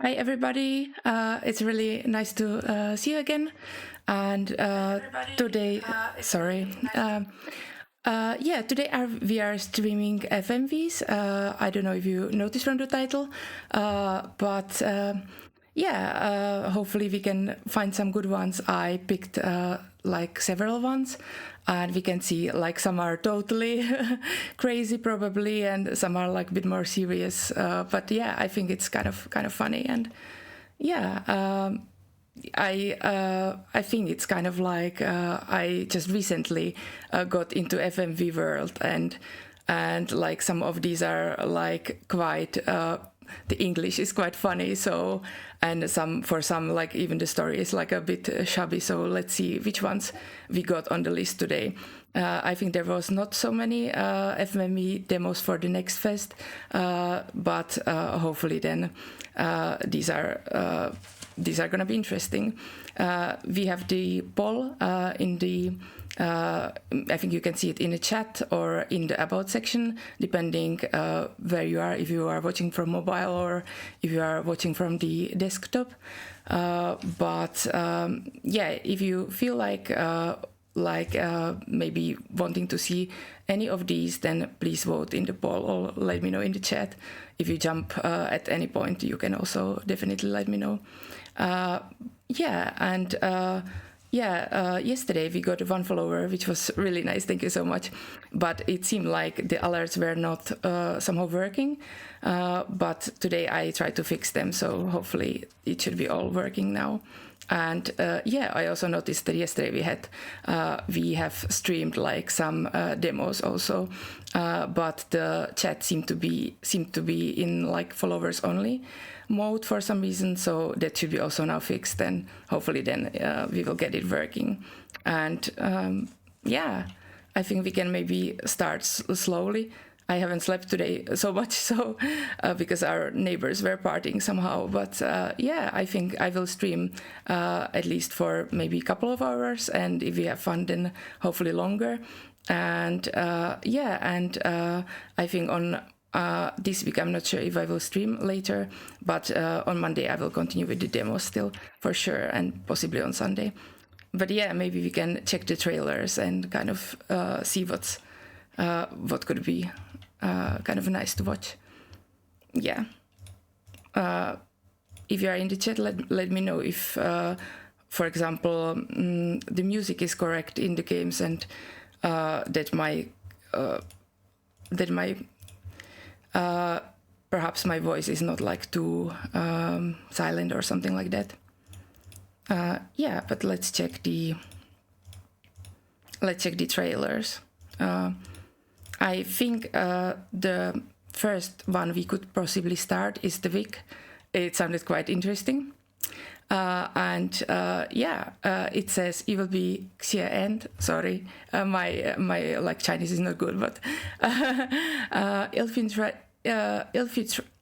Hi, everybody. It's really nice to see you again. And today, sorry. Today we are streaming FMVs. I don't know if you noticed from the title, but hopefully we can find some good ones. I picked like several ones, and we can see like some are totally crazy probably, and some are like a bit more serious. But yeah, I think it's kind of funny, and yeah. I think it's kind of like I just recently got into FMV world, and like some of these are like quite the English is quite funny, so, and for some like even the story is like a bit shabby, so let's see which ones we got on the list today. I think there was not so many FMV demos for the next fest, but hopefully then these are going to be interesting. We have the poll in the, I think you can see it in the chat or in the About section, depending where you are, if you are watching from mobile or if you are watching from the desktop. If you feel like maybe wanting to see any of these, then please vote in the poll or let me know in the chat. If you jump at any point, you can also definitely let me know. Yesterday we got one follower, which was really nice. Thank you so much. But it seemed like the alerts were not somehow working. But today I tried to fix them, so hopefully it should be all working now. And I also noticed that yesterday we have streamed like some demos also, but the chat seemed to be in like followers only mode for some reason, so that should be also now fixed, and hopefully then we will get it working. And I think we can maybe start slowly. I haven't slept today so much, so because our neighbors were partying somehow. But I think I will stream at least for maybe a couple of hours, and if we have fun, then hopefully longer. And I think on this week I'm not sure if I will stream later, but on Monday I will continue with the demo still for sure, and possibly on Sunday. But yeah, maybe we can check the trailers and kind of see what could be kind of nice to watch. Yeah. If you are in the chat, let me know if, for example, the music is correct in the games, and that perhaps my voice is not like too silent or something like that. But let's check the trailers. I think the first one we could possibly start is the Vic. It sounded quite interesting. It says it will be Xie End. Sorry, my like Chinese is not good, but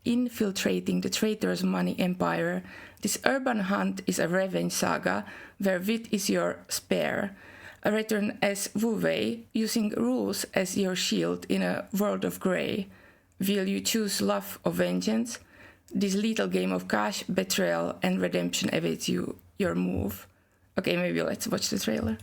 infiltrating the traitor's money empire. This urban hunt is a revenge saga where wit is your spare. Return as Wu Wei, using rules as your shield in a world of grey. Will you choose love or vengeance? This lethal game of cash, betrayal, and redemption awaits you. Your move. Okay, maybe let's watch the trailer.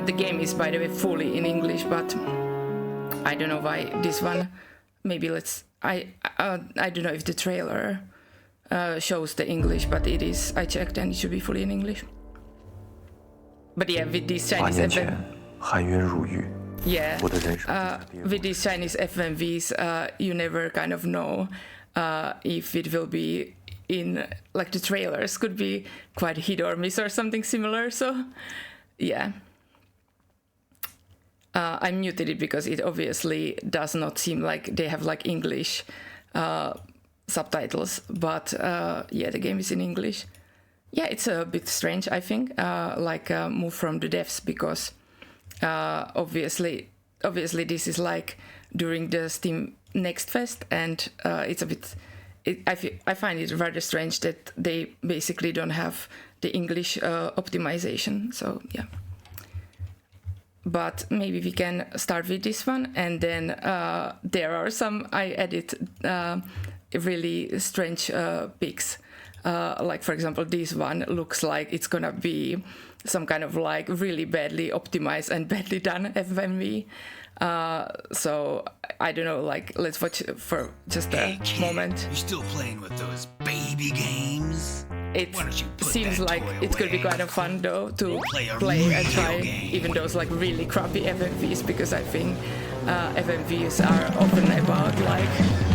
The game is, by the way, fully in English, but I don't know why this one. Maybe let's. I don't know if the trailer shows the English, but it is. I checked and it should be fully in English. But yeah, with these Chinese with these Chinese FMVs, you never kind of know if it will be in, like the trailers could be quite hit or miss or something similar. So yeah. I muted it because it obviously does not seem like they have like English subtitles, but the game is in English. Yeah, it's a bit strange, I think, like a move from the devs, because obviously this is like during the Steam Next Fest, and it's a bit. I find it rather strange that they basically don't have the English optimization. So yeah. but maybe we can start with this one, and then there are some I edit really strange pics. Like for example, this one looks like it's gonna be some kind of like really badly optimized and badly done FMV. So I don't know, like let's watch for just a moment. You still playing with those baby games? It seems like it could be kind of fun though to play and try even those like really crappy FMVs, because I think FMVs are often about like,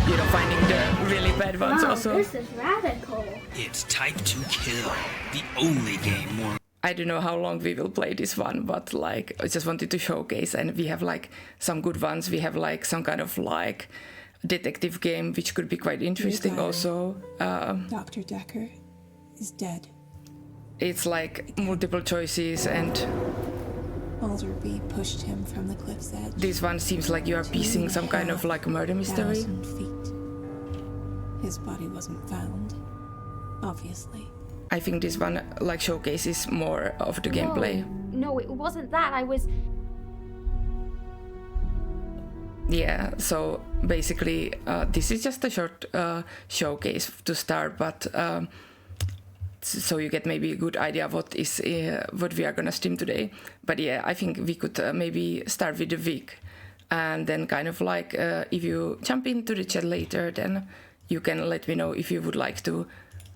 you know, finding the really bad ones also. This is radical. It's Type to Kill, the only game more. I don't know how long we will play this one, but like I just wanted to showcase, and we have like some good ones. We have like some kind of like detective game which could be quite interesting also. Dr. Dekker is dead. It's like multiple choices, and Mulder B pushed him from the cliff's edge. this one seems like you are piecing some kind of like murder mystery. 1,000 feet. His body wasn't found, obviously. I think this one like showcases more of the gameplay. No, it wasn't that. I was. Yeah, so basically this is just a short showcase to start, but so you get maybe a good idea of what we are gonna stream today. But yeah, I think we could maybe start with the week, and then kind of like if you jump into the chat later, then you can let me know if you would like to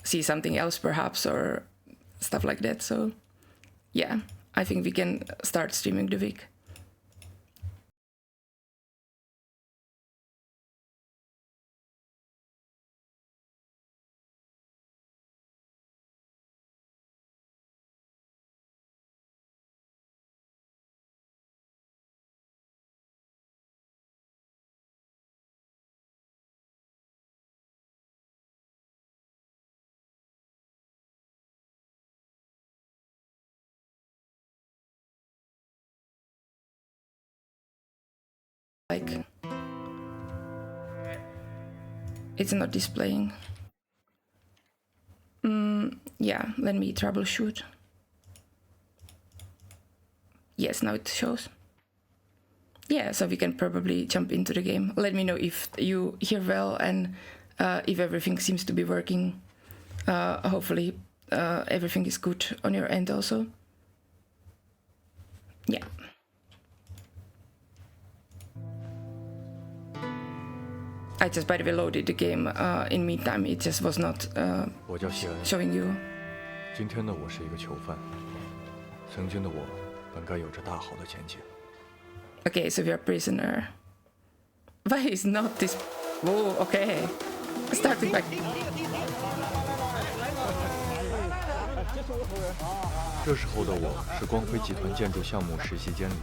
see something else perhaps or stuff like that. So yeah, I think we can start streaming the week. Like it's not displaying. Yeah, let me troubleshoot. Yes, now it shows. Yeah, so we can probably jump into the game. Let me know if you hear well and if everything seems to be working. Hopefully everything is good on your end also. Yeah. I just by the way loaded the game. In meantime, it just was not showing you. 今天的我是一个囚犯，曾经的我本该有着大好的前景。 Okay, so we are prisoner. Why is not this? Oh, okay. Starting back. 这时候的我是光辉集团建筑项目实习监理。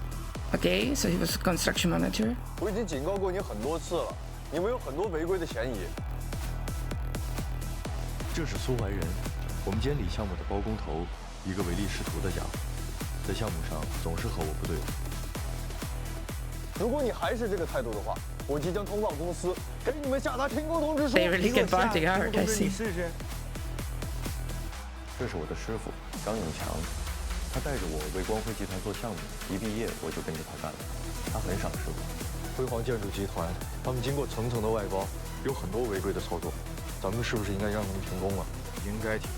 Okay, so he was a construction manager. 我已经警告过你很多次了，你们有很多违规的嫌疑。这是苏怀仁，我们监理项目的包工头，一个唯利是图的家伙，在项目上总是和我不对付。如果你还是这个态度的话，我即将通报公司，给你们下达停工通知书。 They really get party hard, I see. 试试。这是我的师傅张永强，他带着我为光辉集团做项目，一毕业我就跟着他干了。他很赏识我。辉煌建筑集团，他们经过层层的外包，有很多违规的操作，咱们是不是应该让他们停工啊？应该停。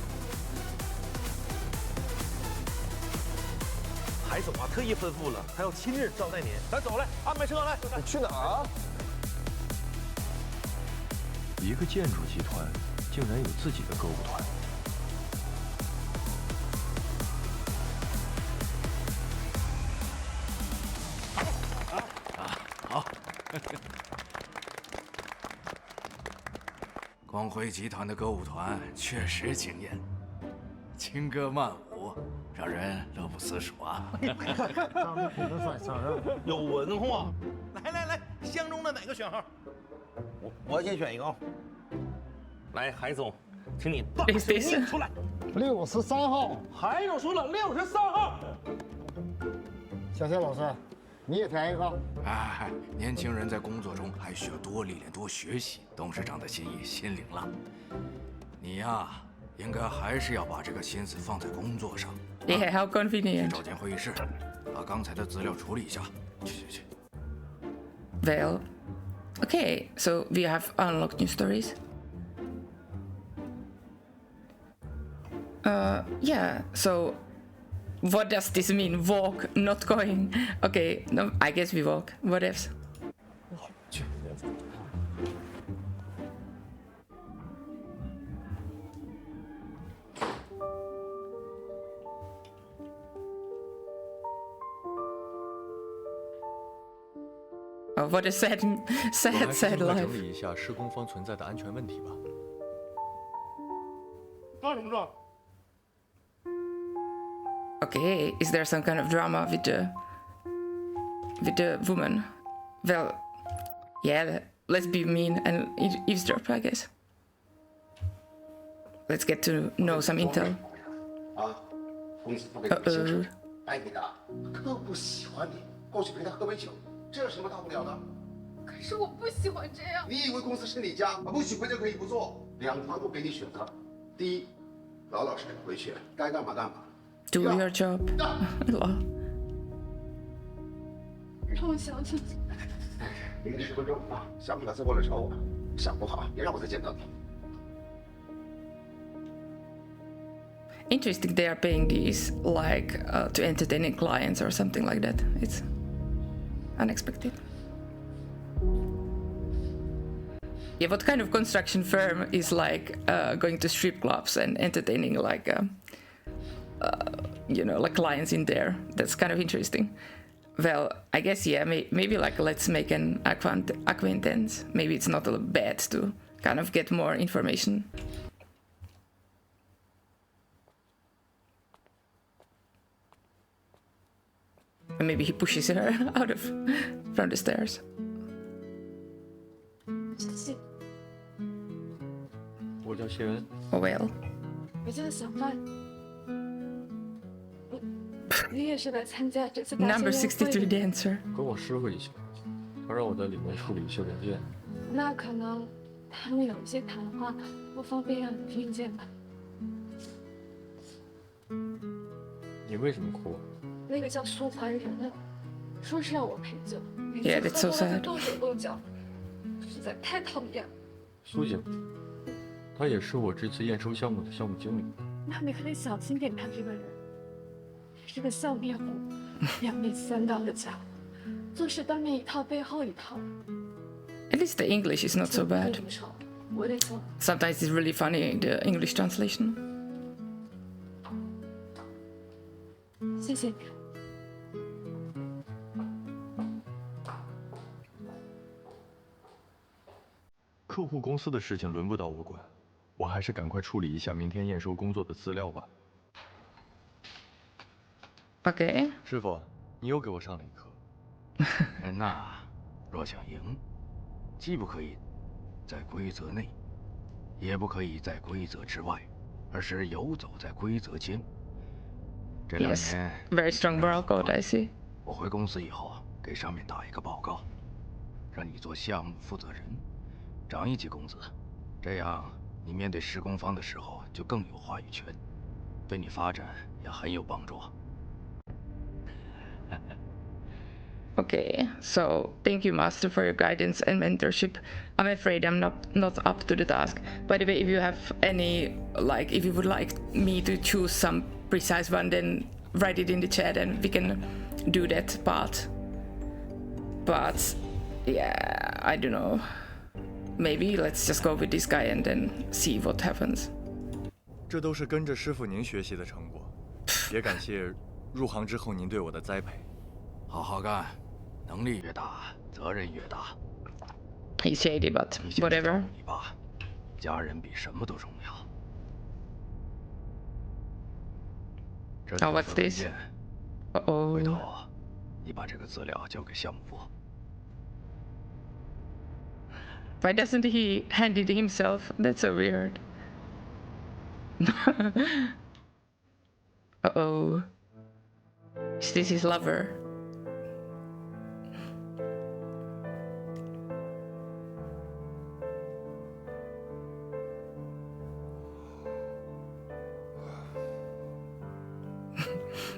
海总啊，特意吩咐了，他要亲自招待您。咱走了，安排车来。你去哪儿啊？一个建筑集团竟然有自己的歌舞团。 好，光辉集团的歌舞团确实惊艳，轻歌曼舞，让人乐不思蜀啊！长得不能算相声，有文化。来，相中的哪个选号？我先选一个啊。来，海总，请你大声念出来。63号，海总说了63号。小谢老师，你也填一个。哎，年轻人在工作中还需要多历练、多学习。董事长的心意心领了，你呀，应该还是要把这个心思放在工作上。Yeah, how convenient. 去找间会议室，把刚才的资料处理一下。去。 Well, okay, so we have unlocked new stories. Yeah, so what does this mean? Walk, not going. Okay, no, I guess we walk. What else? Oh, what a sad 我还是 sad 尽快 life. 整理一下施工方存在的安全问题吧。装什么装？ Okay, is there some kind of drama with the woman? Well, yeah, let's be mean and eavesdrop, I guess. Let's get to know some intel. 啊，公司不给你薪水 Uh-oh. 爱你的，特不喜欢你，过去陪他喝杯酒，这有什么大不了的？可是我不喜欢这样。你以为公司是你家，不喜欢就可以不做？两条路给你选择，第一，老老实实回去，该干嘛干嘛。 Do your job. 让我想想。给你10分钟啊，想不来再过来找我，想不好别让我再见到你。 Interesting, they are paying these like to entertaining clients or something like that. It's unexpected. Yeah, what kind of construction firm is like going to strip clubs and entertaining like, you know, like clients in there? That's kind of interesting. Well, I guess, yeah, maybe like let's make an acquaintance. Maybe it's not bad to kind of get more information. And maybe he pushes her out of from the stairs. 谢谢。我叫谢恩， Oh well. 我叫小范。你也是来参加这次大 Number 型宴会 63 的？ dancer. 跟我师傅一起，他让我在里面处理一些文件。那可能他们有一些谈话不方便让你听见吧。你为什么哭？那个叫苏怀仁的，说是让我陪酒，每 Yeah, 次 that's so 喝多了 sad. 就动手动脚，实在太讨厌了。苏姐，她也是我这次验收项目的项目经理。那你可得小心点看这个人，是个笑面虎，两面三刀的家伙，做事当面一套背后一套。 At least the English is not so 跟 bad. 你说，我得走。 Sometimes it's really funny, the English translation. 谢谢你。客户公司的事情轮不到我管，我还是赶快处理一下明天验收工作的资料吧。 Okay. 师傅，你又给我上了一课。那若想赢，既不可以在规则内，也不可以在规则之外，而是游走在规则间。这2 Yes. 年， Very strong moral code, I see. 我回公司以后给上面打一个报告，让你做项目负责人，涨1级工资，这样你面对施工方的时候就更有话语权，对你发展也很有帮助。 Okay, so thank you, Master, for your guidance and mentorship. I'm afraid I'm not up to the task. By the way, if you have any, like, if you would like me to choose some precise one, then write it in the chat and we can do that part. But yeah, I don't know. Maybe let's just go with this guy and then see what happens. 这都是跟着师傅您学习的成果，也感谢入行之后您对我的栽培。好好干，能力越大，责任越大。 He's shady, but 你先去 whatever. 照顾你爸，家人比什么都重要。这是 Oh, what's 份文 this? 件， Uh-oh. 回头你把这个资料交给项目部。 Why doesn't he hand it himself? That's so weird. Uh-oh. Is this his lover?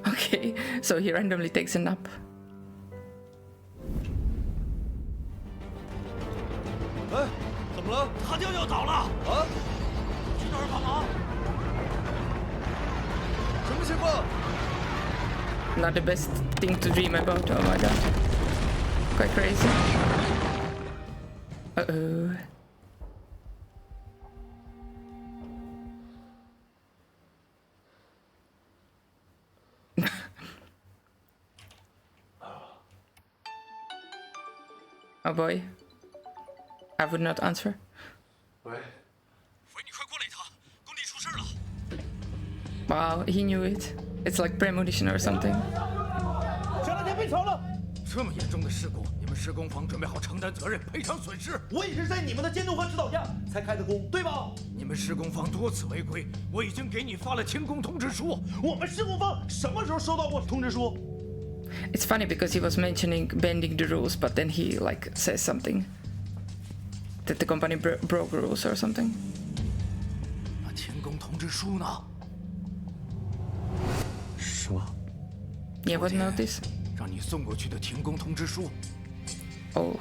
Okay, so he randomly takes a nap. 哎，怎么了？他就要倒了啊？去哪儿帮忙？什么情况？ Not the best thing to dream about. Oh my god. Quite crazy. Uh-oh. Oh boy. I would not answer. 喂，喂，你快过来一趟，工地出事了。 Wow, he knew it. It's like premonition or something. 前两天被炒了，这么严重的事故，你们施工方准备好承担责任、赔偿损失。我也是在你们的监督和指导下才开的工，对吧？你们施工方多次违规，我已经给你发了停工通知书。我们施工方什么时候收到过通知书？ It's funny because he was mentioning bending the rules, but then he like says something that the company broke rules or something. 那停工通知书呢？什么？ Yeah, what notice? 让你送过去的停工通知书。 Oh.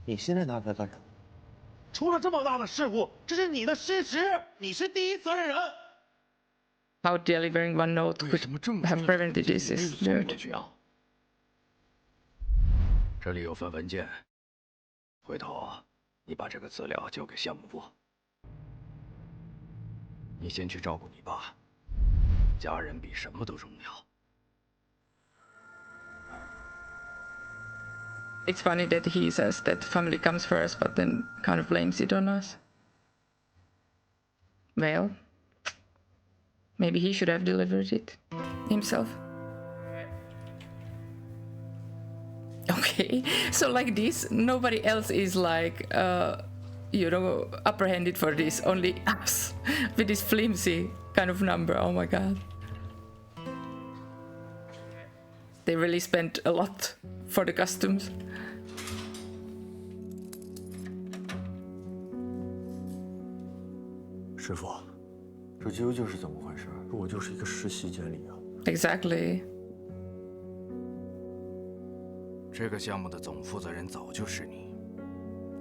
你现在拿它干啥？出了这么大的事故，这是你的失职，你是第一责任人。 How delivering one note could have prevented this is weird. 这里有份文件，回头你把这个资料交给项目部。你先去照顾你爸，家人比什么都重要。 It's funny that he says that family comes first, but then kind of blames it on us. Well, maybe he should have delivered it himself. Okay, so like this, nobody else is like, you know, apprehended for this, only us with this flimsy kind of number. Oh my god. They really spent a lot for the costumes. 师傅，这究竟是怎么回事？我就是一个实习监理啊。 Exactly. 这个项目的总负责人早就是你，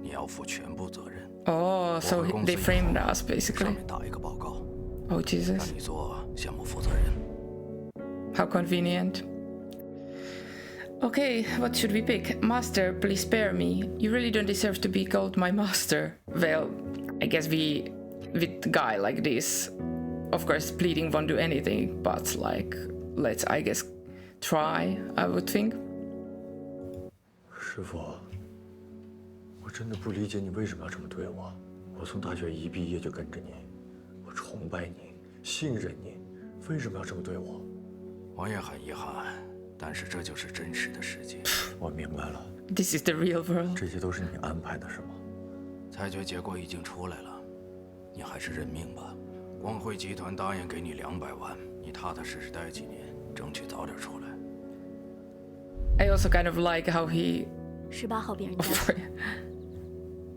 你要负全部责任。 Oh, so they framed us basically. 上面打一个报告。 Oh Jesus. 让你做项目负责人。 How convenient. Okay, what should we pick? Master, please spare me. You really don't deserve to be called my master. Well, I guess with a guy like this, of course, pleading won't do anything, but like, let's, I guess, try, I would think. 师傅，我真的不理解你为什么要这么对我。我从大学一毕业就跟着你，我崇拜你，信任你，为什么要这么对我？我也很遗憾，但是这就是真实的世界。我明白了。This is the real world. 这些都是你安排的，是吗？裁决结果已经出来了，你还是认命吧。光辉集团答应给你200万，你踏踏实实待几年，争取早点出来。I also kind of like how he. 18号病人家属，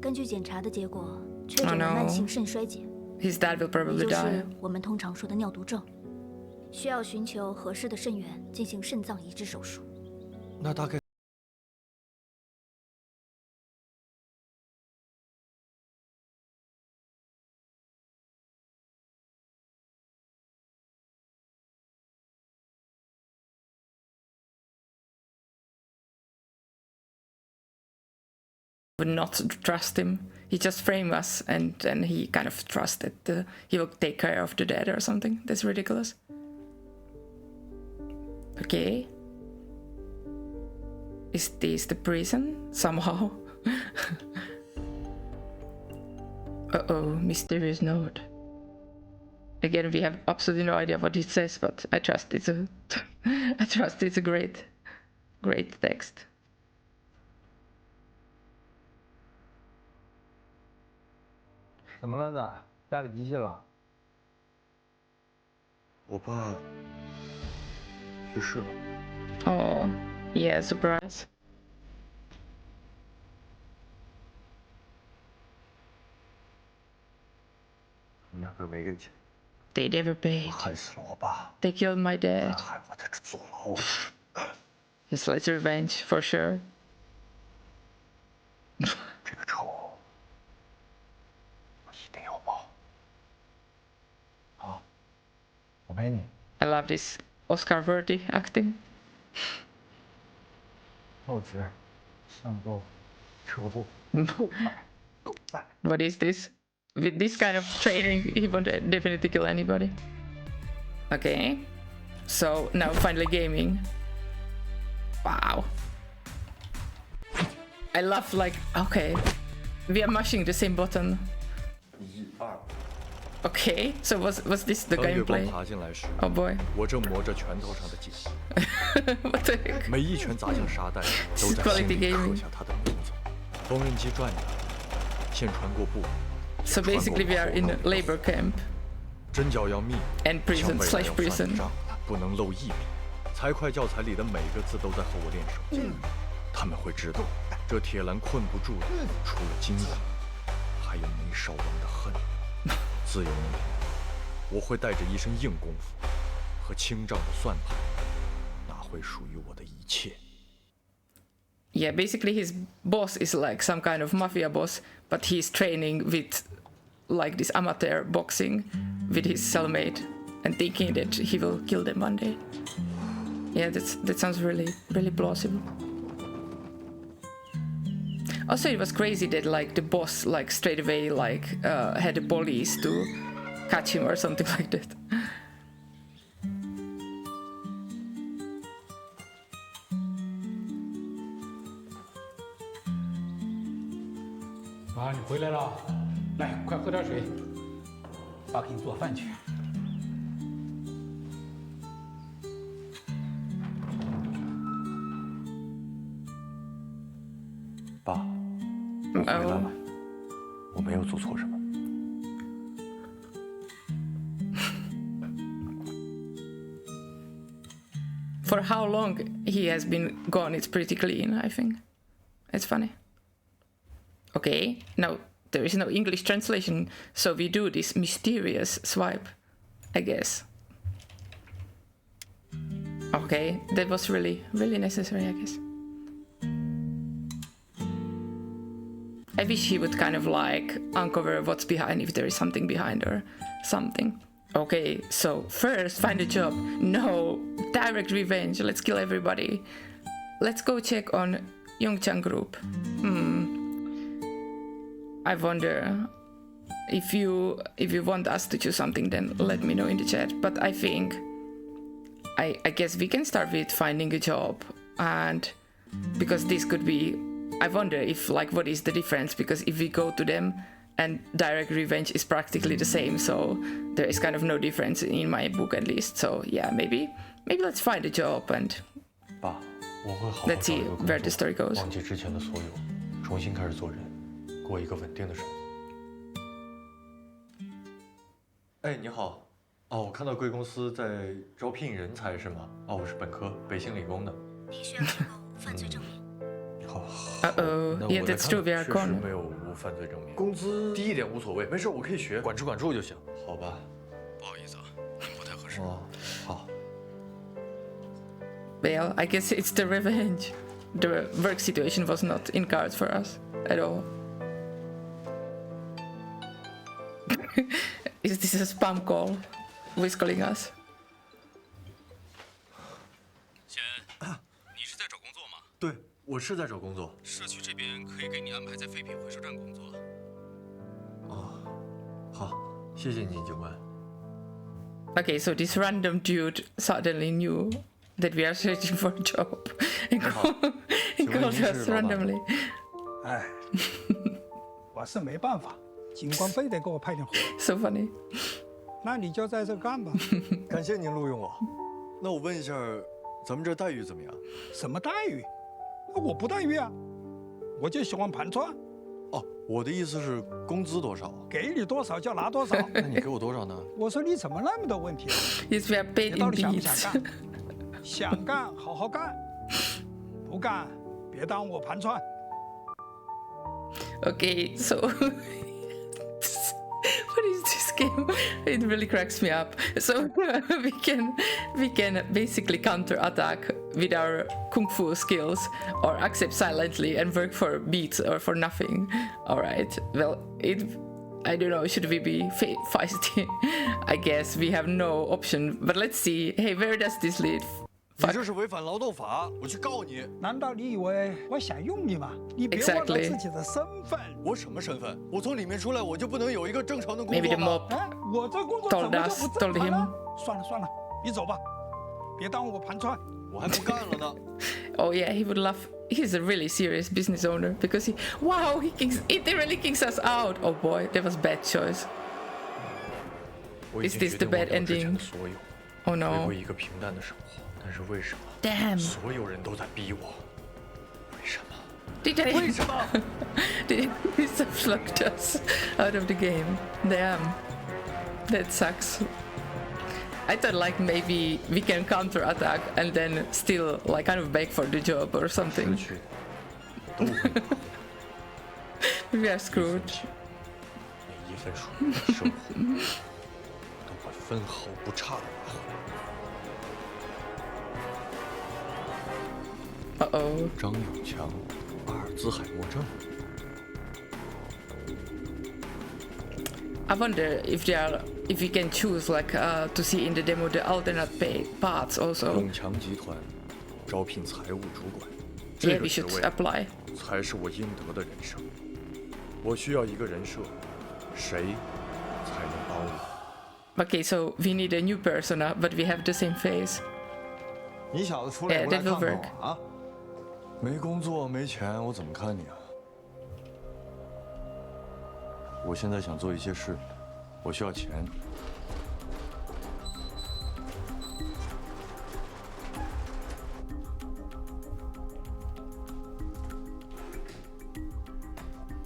根据检查的结果，确诊了慢性肾衰竭， His dad will 也 probably 就 die. 是我们通常说的尿毒症，需要寻求合适的肾源进行肾脏移植手术。那大概。 Would not trust him. He just framed us, and then he kind of trusted he will take care of the dead or something. That's ridiculous. Okay. Is this the prison? Somehow. Uh-oh, mysterious note. Again, we have absolutely no idea what it says, but I trust it's a I trust it's a great text. 怎么了呢？家里机器了？我爸去世了。Oh, yeah, surprise. 两个没给钱。 They never paid. 害死了我爸。 They killed my dad. 害我在这坐牢。 Yes, let's revenge for sure. 这个仇，我一定要报。好，我陪你。 I love this Oscar-worthy acting. 报纸、上钩、车祸、狗蛋。 What is this? With this kind of training, he won't definitely kill anybody. Okay, so now finally gaming. Wow. I love like, okay, we are mashing the same button. 1、2。 Okay, so was this the 当月光 gameplay? 爬进来时， Oh boy. 我正磨着拳头上的茧， What the heck? 每一拳砸向沙袋，都在 Quality 心里刻 gaming. 下他的名字。缝纫机转着，线穿过布， So basically we are in a labor camp 针脚要密， and 像 prison 未来 slash 要算 prison. 的账，不能漏一笔。财会教材里的每个字都在和我练手。他们会知道，这铁栏困不住的，除了金子，还有没烧完的恨。自有一天，我会带着一身硬功夫和清账的算盘，拿回属于我的一切。 Yeah, basically his boss is like some kind of mafia boss, but he's training with like this amateur boxing with his cellmate and thinking that he will kill them one day. Yeah, that sounds really plausible. Also, it was crazy that like the boss like straight away like had the police to catch him or something like that. 爸，你回来了，来，快喝点水。爸给你做饭去。爸，我回来了，我没有做错什么。 For how long he has been gone, it's pretty clean, I think. It's funny. Okay, now there is no English translation, so we do this mysterious swipe, I guess. Okay, that was really necessary, I guess. I wish he would kind of like uncover what's behind, if there is something behind or something. Okay, so first find a job. No, direct revenge. Let's kill everybody. Let's go check on Yongchang group. I wonder if you want us to choose something, then let me know in the chat. But I think I guess we can start with finding a job, and because this could be, I wonder if like what is the difference, because if we go to them and direct revenge is practically the same, so there is kind of no difference in my book at least. So yeah, maybe let's find a job and 爸，我会好好 let's 找 see 一个工 where the 作， story goes. 忘记之前的所有，重新开始做人，过一个稳定的生活。哎，你好，哦，我看到贵公司在招聘人才是吗？哦，我是本科，北信理工的。你需要提供无犯罪证明。好。 Uh-oh, yeah, that's true. We are 确实 cornered. 没有无犯罪证明，工资低一点无所谓，没事，我可以学，管吃管住就行。好吧。不好意思啊，不太合适。哦，好。 Well, I guess it's the revenge. The work situation was not in cards for us at all. Is this a spam call? Who is calling us? 先安，你是在找工作吗？对，我是在找工作。社区这边可以给你安排在废品回收站工作。哦，好，谢谢你，警官。 Okay, so this random dude suddenly knew that we are searching for a job and called us randomly. 哎，我是没办法，警官非得给我派点活。So funny. 那你就在这干吧。感谢您录用我。那我问一下，咱们这待遇怎么样？什么待遇？我不待遇啊，我就喜欢盘串。哦，我的意思是工资多少？给你多少就拿多少。那你给我多少呢？我说你怎么那么多问题？ Yes, we are paid 你到 in 底想不 beads. 想干？想干好好干，不干别耽误我盘串。 Okay, so What is this game? It really cracks me up. So we can basically counter-attack with our kung fu skills, or accept silently and work for beats or for nothing. All right. Well, I don't know. Should we be feisty? I guess we have no option. But let's see. Hey, where does this lead? 你这是违反劳动法，我去告你！难道你以为我想用你吗？你别忘了自己的身份。我什么身份？我从里面出来，我就不能有一个正常的工作吗？ Maybe the mob 我这工作怎么就不正常呢？算了算了，你走吧，别耽误我盘串。我还不干了呢。Oh yeah, he would love. He's a really serious business owner because he really kicks us out. Oh boy, that was bad choice. Is this the bad ending? Oh no. 回归一个平淡的生活，但是为什么 Damn. 所有人都在逼我？为什么？ Did I? 为什么？ Did he subfluct us out of the game? Damn. That sucks. I thought like maybe we can counter-attack and then still like kind of beg for the job or something. We are screwed. 每一分属于我的生活，都会分毫不差的拿回来。 Uh-oh. 张永强，阿尔兹海默症。 I wonder if we can choose like to see in the demo the alternate paths also. 永强集团招聘财务主管， Yeah, 这 we 个职 should 位 apply. 才是我应得的人生。我需要一个人设，谁才能帮我？ Okay, so we need a new persona, but we have the same face. 你小子出来 Yeah, 不来 that 看 will 看 work. 我啊？没工作没钱，我怎么看你啊？我现在想做一些事，我需要钱。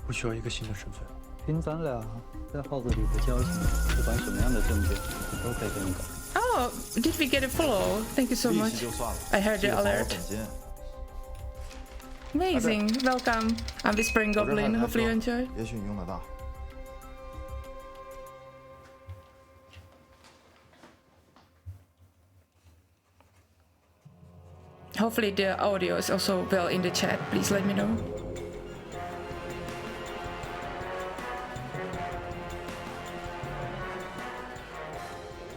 我需要一个新的身份。凭咱俩在号子里的交情，不管什么样的证件，我都可以给你搞。 Oh, did we get a follow? Thank you so 利 much. 息就算了， I heard 记 the 得还我 alert. 本金。 Amazing. Welcome. I'm Whispering 我这还 Goblin. 谈 Hopefully you 说 enjoy. 也许你用得到。 Hopefully the audio is also well in the chat. Please let me know.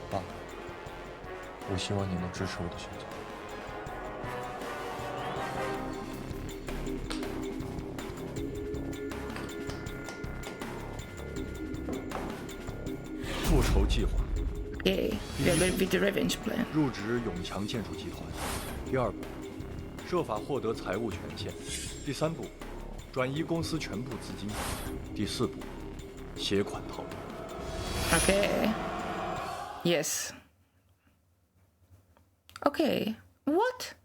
爸，我希望你能支持我的选择。复仇计划。 Okay, we are going with the revenge plan. 入职永强建筑集团。第二步，设法获得财务权限。第三步，转移公司全部资金。第四步，携款逃离。 Okay. Yes. Okay. What?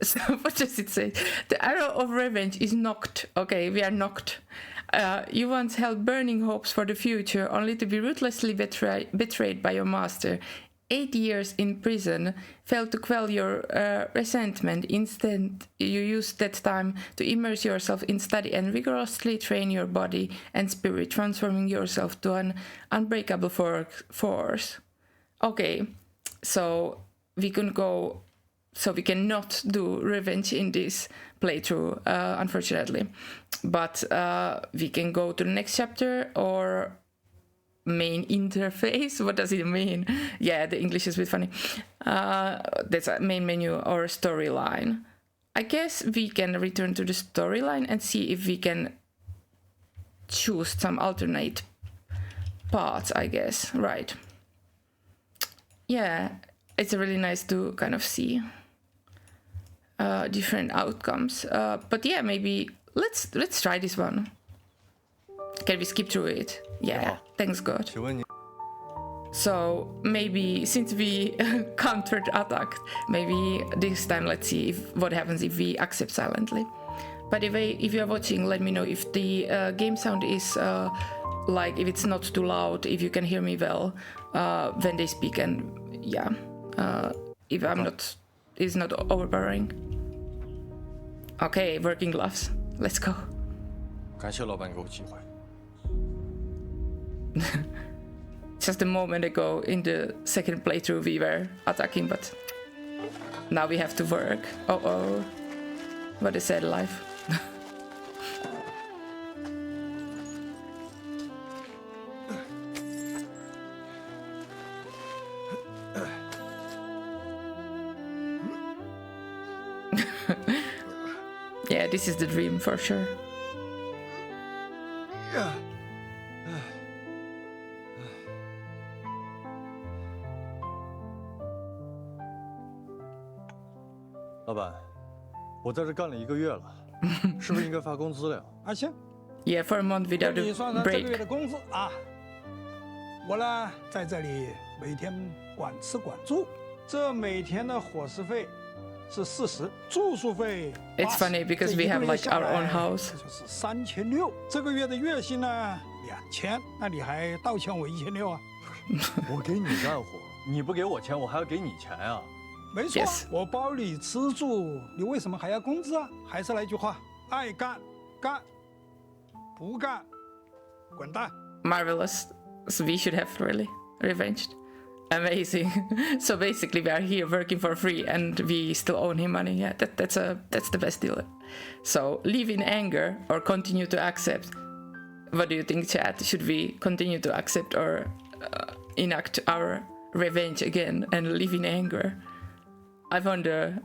So what does it say? The arrow of revenge is knocked. Okay, we are knocked. You once held burning hopes for the future, only to be ruthlessly betrayed by your master. 8 years in prison failed to quell your resentment. Instead, you used that time to immerse yourself in study and vigorously train your body and spirit, transforming yourself to an unbreakable force. Okay, so we can go. So we cannot do revenge in this playthrough, unfortunately. But we can go to the next chapter or main interface. What does it mean? Yeah, the English is a bit funny. That's a main menu or storyline. I guess we can return to the storyline and see if we can choose some alternate paths, I guess. Right. Yeah, it's really nice to kind of see different outcomes. But yeah, maybe let's try this one. Can we skip through it? Yeah, thanks God. So maybe since we countered attacked, maybe this time let's see what happens if we accept silently. By the way, if you are watching, let me know if the game sound is like if it's not too loud, if you can hear me well when they speak, and yeah, if it's not overpowering. Okay, working gloves. Let's go. 感谢老板给我机会。just a moment ago in the second playthrough we were attacking, but now we have to work. Oh, what a sad life. Yeah, this is the dream for sure. Yeah. 老板，我在这干了1个月了，是不是应该发工资了呀？啊，行。Yeah, for a month without a break. 你算上这个月的工资啊。我呢，在这里每天管吃管住，这每天的伙食费是40，住宿费。It's funny because we have like our own house. 这就是3600，这个月的月薪呢2000，那你还倒欠我1600啊？我给你干活，你不给我钱，我还要给你钱啊。 没错，我包你吃住，你为什么还要工资啊？还是那句话，爱干干，不干滚蛋。Marvelous. So we should have really revenged. Amazing. So basically, we are here working for free, and we still owe him money. Yeah, that's the best deal. So live in anger or continue to accept. What do you think, chat? Should we continue to accept or enact our revenge again and live in anger? I wonder.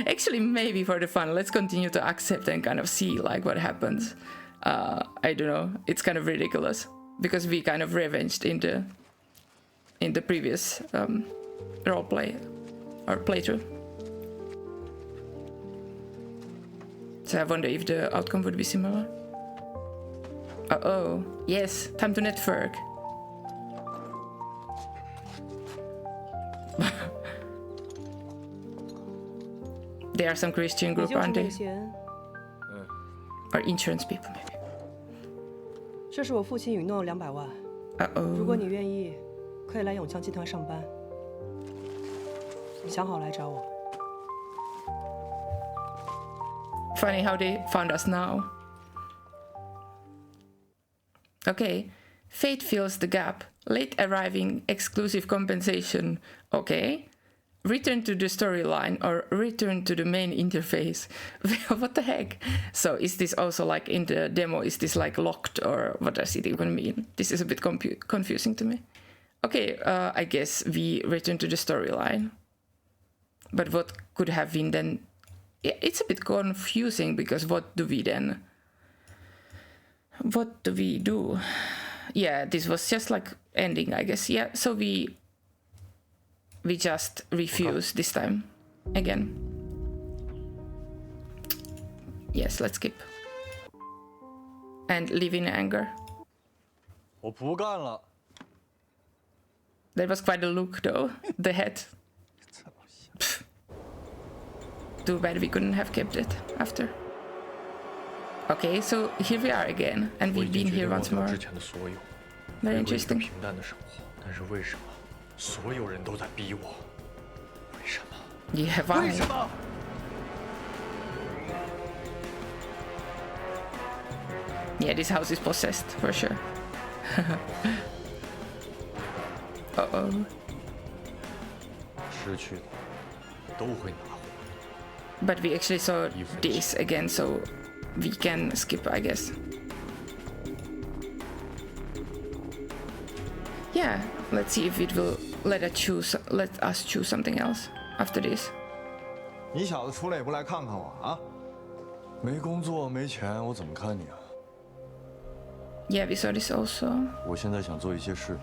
Actually, maybe for the fun, let's continue to accept and kind of see like what happens. I don't know. It's kind of ridiculous because we kind of revenged in the previous roleplay or playthrough. So I wonder if the outcome would be similar. Oh, yes, time to network. They are some Christian group, aren't they? Or insurance people, maybe. 这是我父亲允诺200万。如果你愿意，可以来永强集团上班。想好来找我。Funny how they found us now. Okay, fate fills the gap. Late arriving exclusive compensation. Okay. Return to the storyline or return to the main interface. What the heck? So is this also like in the demo, is this like locked or what does it even mean? This is a bit confusing to me. Okay, I guess we return to the storyline. But what could have been then? It's a bit confusing because what do we then? What do we do? Yeah, this was just like ending, I guess. Yeah, so we just refuse this time again. Yes, let's skip. And live in anger. 我不干了。 That was quite a look though, the head. Too bad we couldn't have kept it after. Okay, so here we are again, and we've been here once more. Very interesting. 平淡的生活，但是为什么所有人都在逼我？为什么？ Yeah, why? 为什么？ Yeah, this house is possessed for sure. Uh-oh. 失去的都会拿回。 But we actually saw this again, so we can skip, I guess. Yeah, let's see if it will let us choose something else after this. 你小子出来也不来看看我啊？没工作没钱，我怎么看你啊？ Yeah, we saw this also. 我现在想做一些事，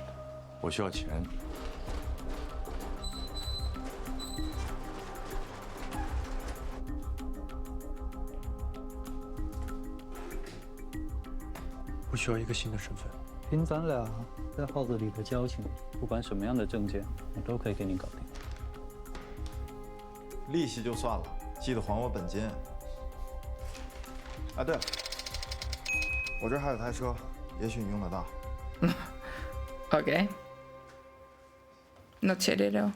我需要钱。我需要一个新的身份。凭咱俩在号子里的交情，不管什么样的证件，我都可以给你搞定。利息就算了，记得还我本金。哎，对了，我这儿还有台车，也许你用得到。Okay. Not shady though.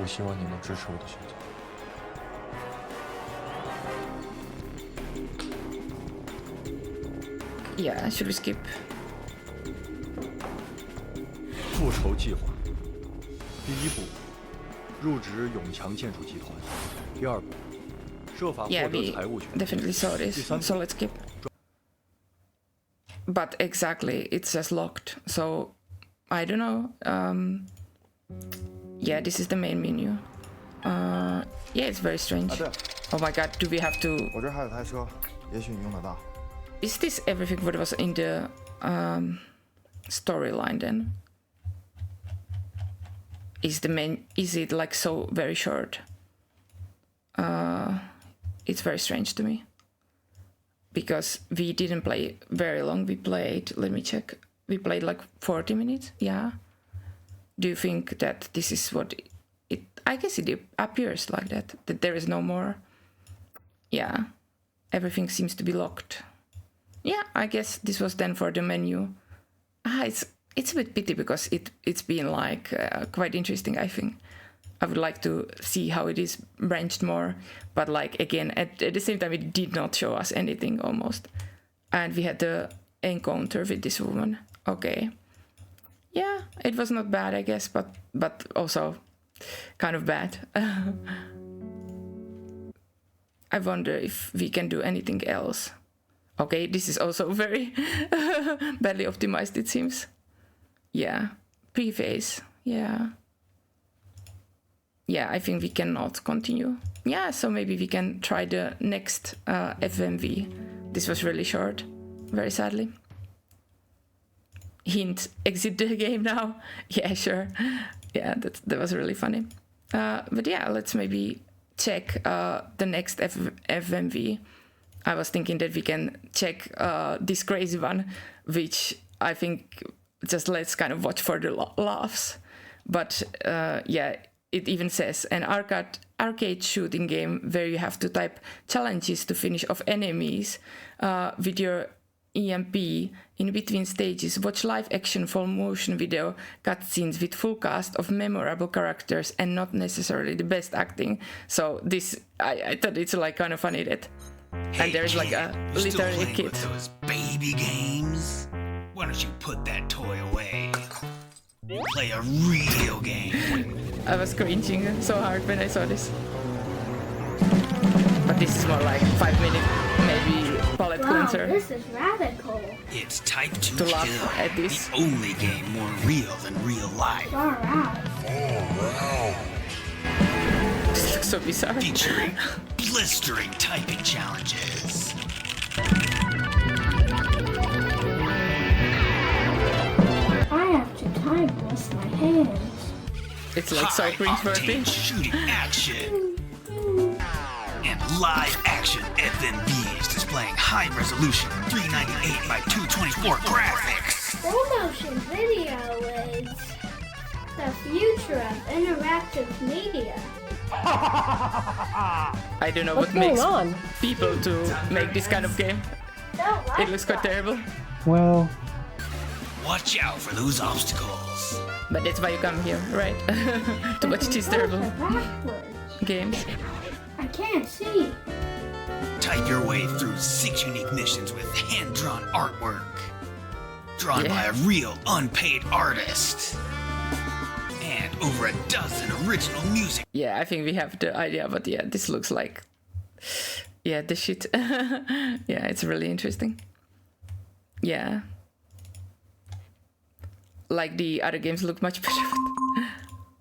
我希望你能支持我的选择。Yeah, should we skip? 复仇计划。第一步，入职永强建筑集团。第二步，设法获 Yeah, 得 we 财务权。 definitely saw this. So let's skip. But exactly, it's just locked. So I don't know. Yeah, this is the main menu. Yeah, it's very strange. Oh my god, do we have to? 我这儿还有台车，也许你用得到。 Is this everything what was in the storyline then? Is it like so very short? It's very strange to me. Because we didn't play very long. We played, let me check. We played like 40 minutes, yeah. Do you think that this is what it I guess it appears like that there is no more. Yeah. Everything seems to be locked. Yeah, I guess this was then for the menu. It's a bit pity because it's been like quite interesting, I think. I would like to see how it is branched more, but like again at the same time it did not show us anything almost. And we had the encounter with this woman. Okay. Yeah, it was not bad, I guess, but also kind of bad. I wonder if we can do anything else. Okay, this is also very badly optimized, it seems. Yeah, preface, yeah. Yeah, I think we cannot continue. Yeah, so maybe we can try the next FMV. This was really short, very sadly. Hint, exit the game now. Yeah, sure. Yeah, that was really funny. But yeah, let's maybe check the next FMV. I was thinking that we can check this crazy one, which I think just let's kind of watch for the laughs. But yeah, it even says an arcade shooting game where you have to type challenges to finish off enemies with your EMP in between stages. Watch live action full motion video cutscenes with full cast of memorable characters and not necessarily the best acting. So this, I thought it's like kind of funny that. And there's like a literally kid. Those baby games? Why don't you put that toy away? Play a real game. I was cringing so hard when I saw this. But this is more like 5 minute, maybe palette cleanser. This is radical. It's Type 2 To Kill, laugh at this. the only game more real than real life. Far out. This looks so bizarre. Featuring blistering typing challenges. I have to type with my hands. It's like so cringe-worthy. Shooting action. And live action FMVs displaying high resolution 398 by 224 graphics. Full motion video is the future of interactive media. I don't know what makes people to make this kind of game. It looks quite terrible. Well, watch out for those obstacles. But that's why you come here, right? To watch these terrible games. I can't see. Type your way through 6 unique missions with hand-drawn artwork. Drawn by a real, unpaid artist. And over a dozen original music. Yeah, I think we have the idea, but yeah, this looks like... Yeah, the shit. Yeah, it's really interesting. Yeah. Like the other games look much better.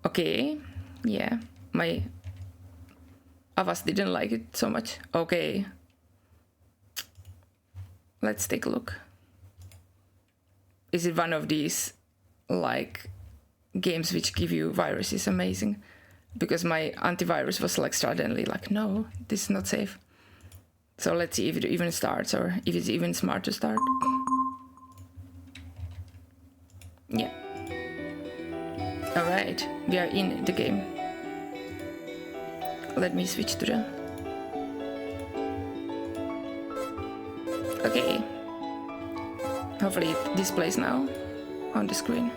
Okay, yeah. My Avas didn't like it so much. Okay. Let's take a look. Is it one of these, like, games which give you viruses? Amazing. Because my antivirus was like suddenly like, no, this is not safe. So let's see if it even starts or if it's even smart to start. Yeah. Alright, we are in the game. Let me switch to the... Okay. Hopefully it displays now on the screen.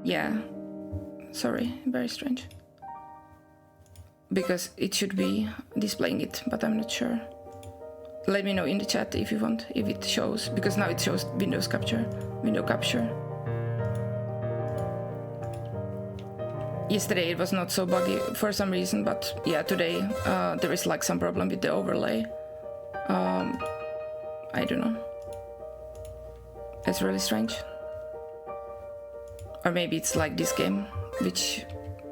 Yeah, sorry, very strange. Because it should be displaying it, but I'm not sure. Let me know in the chat if you want, if it shows, because now it shows window capture. Yesterday it was not so buggy for some reason, but yeah, today there is like some problem with the overlay. I don't know. It's really strange. Or maybe it's like this game, which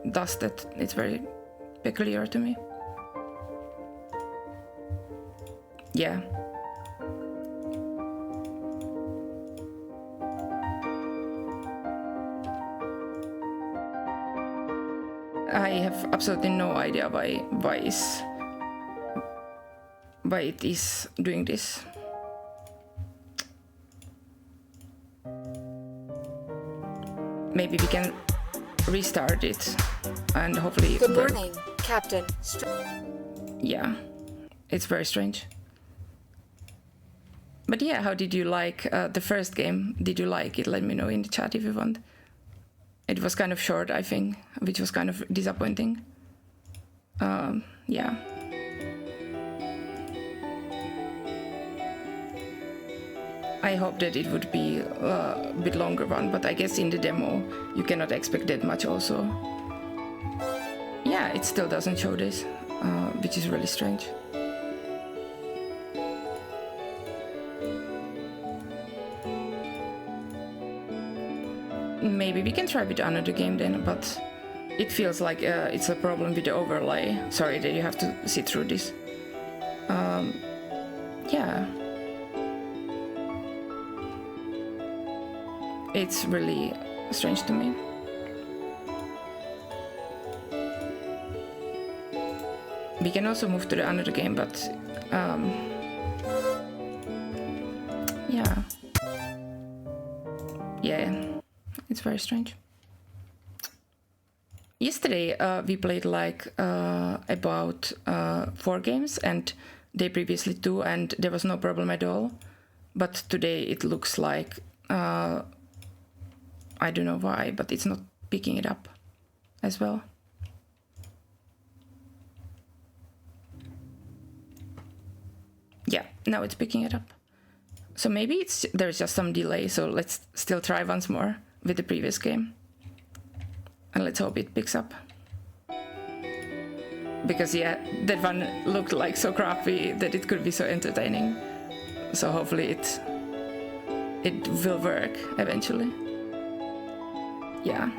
does that. It's very peculiar to me. Yeah. I have absolutely no idea why it is doing this. Maybe we can restart it and hopefully... Good morning, Captain. Yeah, it's very strange. But yeah, how did you like the first game? Did you like it? Let me know in the chat if you want. It was kind of short, I think, which was kind of disappointing. Yeah. I hope that it would be a bit longer one, but I guess in the demo you cannot expect that much also. Yeah, it still doesn't show this, which is really strange. Maybe we can try with another game then, but it feels like it's a problem with the overlay. Sorry that you have to sit through this. Yeah. It's really strange to me. We can also move to the another game, but yeah. Yeah. It's very strange. Yesterday we played like about 4 games and day previously 2, and there was no problem at all. But today it looks like I don't know why, but it's not picking it up as well. Yeah, now it's picking it up. So maybe there's just some delay, so let's still try once more with the previous game. And let's hope it picks up. Because yeah, that one looked like so crappy that it could be so entertaining. So hopefully it will work eventually. Yeah.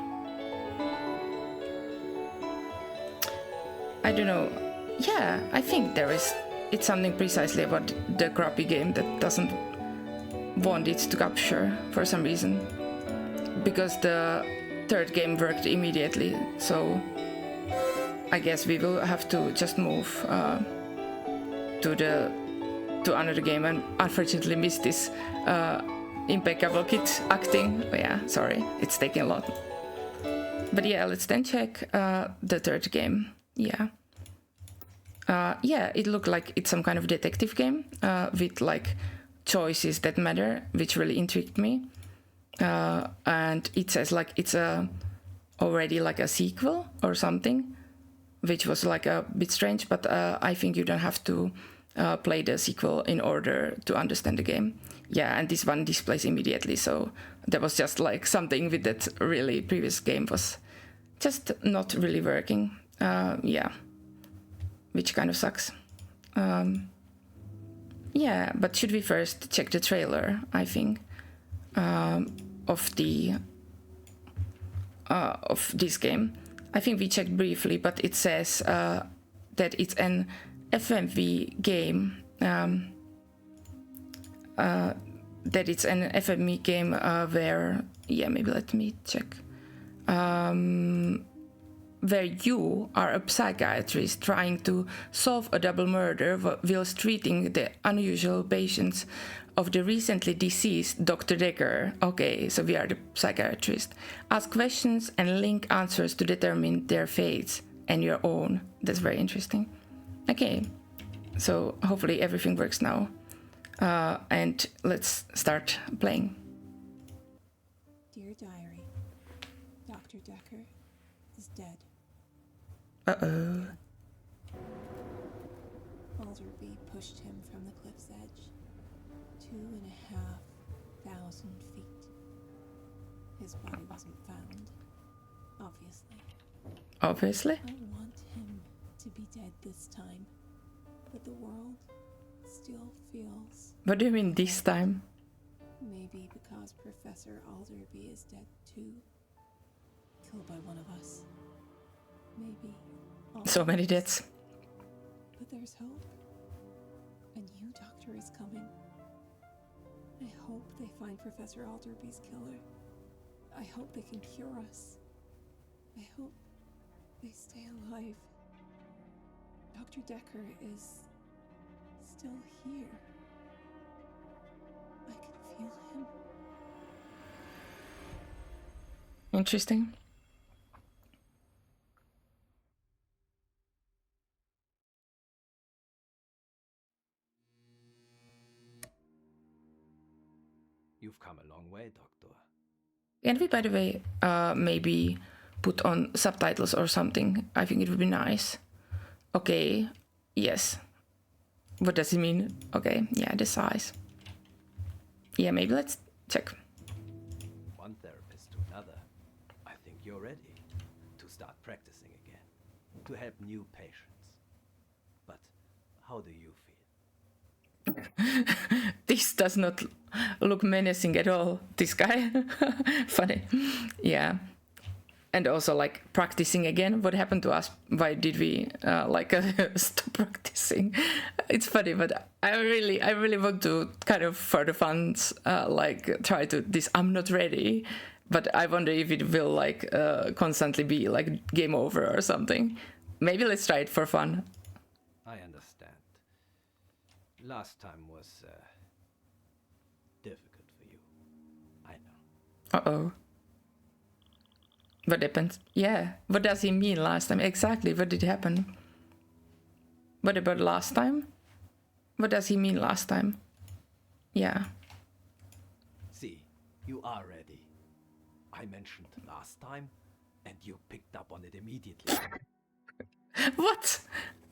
I don't know. Yeah, I think it's something precisely about the crappy game that doesn't want it to capture for some reason. Because the third game worked immediately, so I guess we will have to just move to another game and unfortunately miss this impeccable kit acting. But yeah, sorry, it's taking a lot. But yeah, let's then check the third game. Yeah. Yeah, it looked like it's some kind of detective game with like choices that matter, which really intrigued me. And it says like it's already like a sequel or something, which was like a bit strange, but I think you don't have to play the sequel in order to understand the game. Yeah, and this one displays immediately, so there was just like something with that really previous game was just not really working. Yeah, which kind of sucks. Yeah, but should we first check the trailer, I think, of this game? I think we checked briefly, but it says that it's an FMV game. That it's an FMV game where, yeah, maybe let me check. Where you are a psychiatrist trying to solve a double murder whilst treating the unusual patients of the recently deceased Dr. Dekker. Okay, so we are the psychiatrist. Ask questions and link answers to determine their fates and your own. That's very interesting. Okay, so hopefully everything works now. And let's start playing. Dear Diary, Dr. Dekker is dead. Uh-oh. Alderby pushed him from the cliff's edge. 2,500 feet. His body wasn't found, obviously. Obviously? I want him to be dead this time, but the world still feels... What do you mean this time? Maybe because Professor Alderby is dead too. Killed by one of us. Maybe. So many deaths. But there's hope. A new doctor is coming. I hope they find Professor Alderby's killer. I hope they can cure us. I hope they stay alive. Dr. Dekker is still here. I can feel him. Interesting. You've come a long way, Doctor. Can we, by the way, maybe put on subtitles or something? I think it would be nice. Okay, yes. What does it mean? Okay, yeah, the size. Yeah, maybe let's check. One therapist to another. I think you're ready to start practicing again, to help new patients. But how do you feel? This does not look menacing at all, this guy. Funny. Yeah. And also, like, practicing again. What happened to us? Why did we stop practicing? It's funny, but I really want to kind of, for the fans, try to this. I'm not ready, but I wonder if it will constantly be like game over or something. Maybe let's try it for fun. I understand. Last time was difficult for you. I know. Uh-oh. What happened? Yeah. What does he mean last time? Exactly. What did happen? What about last time? What does he mean last time? Yeah. See, you are ready. I mentioned last time, and you picked up on it immediately. What?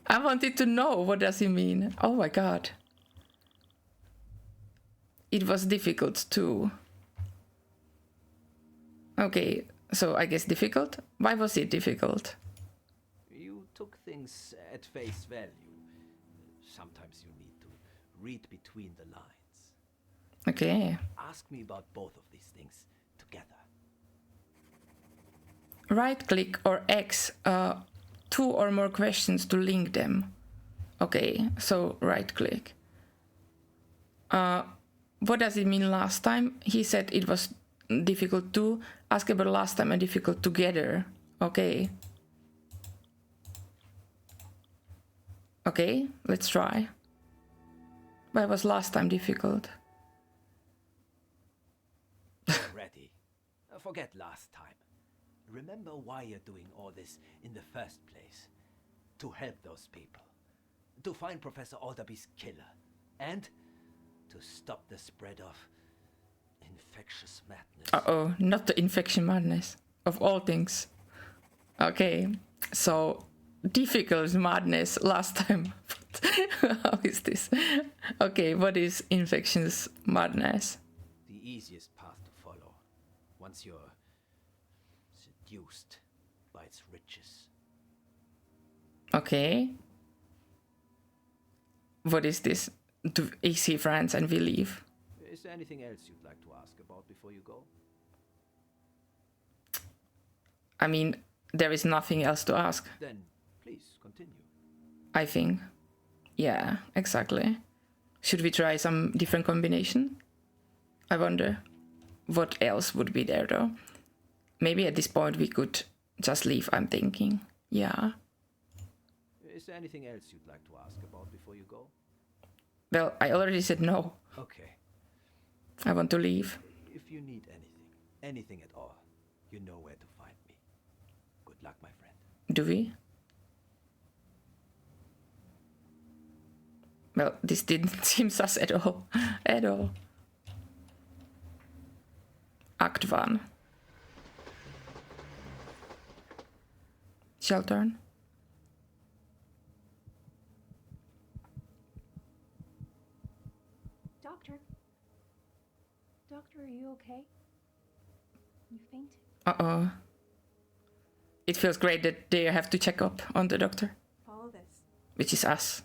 I wanted to know. What does he mean? Oh my god. It was difficult too. Okay. So I guess difficult? Why was it difficult? You took things at face value. Sometimes you need to read between the lines. Okay. Ask me about both of these things together. Right click or X, 2 or more questions to link them. Okay, so right click. What does it mean last time? He said it was difficult to ask about last time and difficult together. Okay. Okay, let's try. Why was last time difficult? Ready. Forget last time. Remember why you're doing all this in the first place. To help those people. To find Professor Alderby's killer. And to stop the spread of infectious madness. Uh-oh, not the infection madness, of all things. Okay, so difficult madness last time. How is this? Okay, what is infectious madness? The easiest path to follow, once you're seduced by its riches. Okay. What is this? Is he friends and we leave? Is there anything else you'd like to ask about before you go? I mean, there is nothing else to ask. Then, please, continue. I think. Yeah, exactly. Should we try some different combination? I wonder what else would be there though. Maybe at this point we could just leave, I'm thinking. Yeah. Is there anything else you'd like to ask about before you go? Well, I already said no. Okay. I want to leave. If you need anything at all, you know where to find me. Good luck, my friend. Do we? Well, this didn't seem sus at all. At all. Act 1. Shelton. Doctor? Doctor, are you okay? You fainted? Uh-oh. It feels great that they have to check up on the doctor. Follow this. Which is us.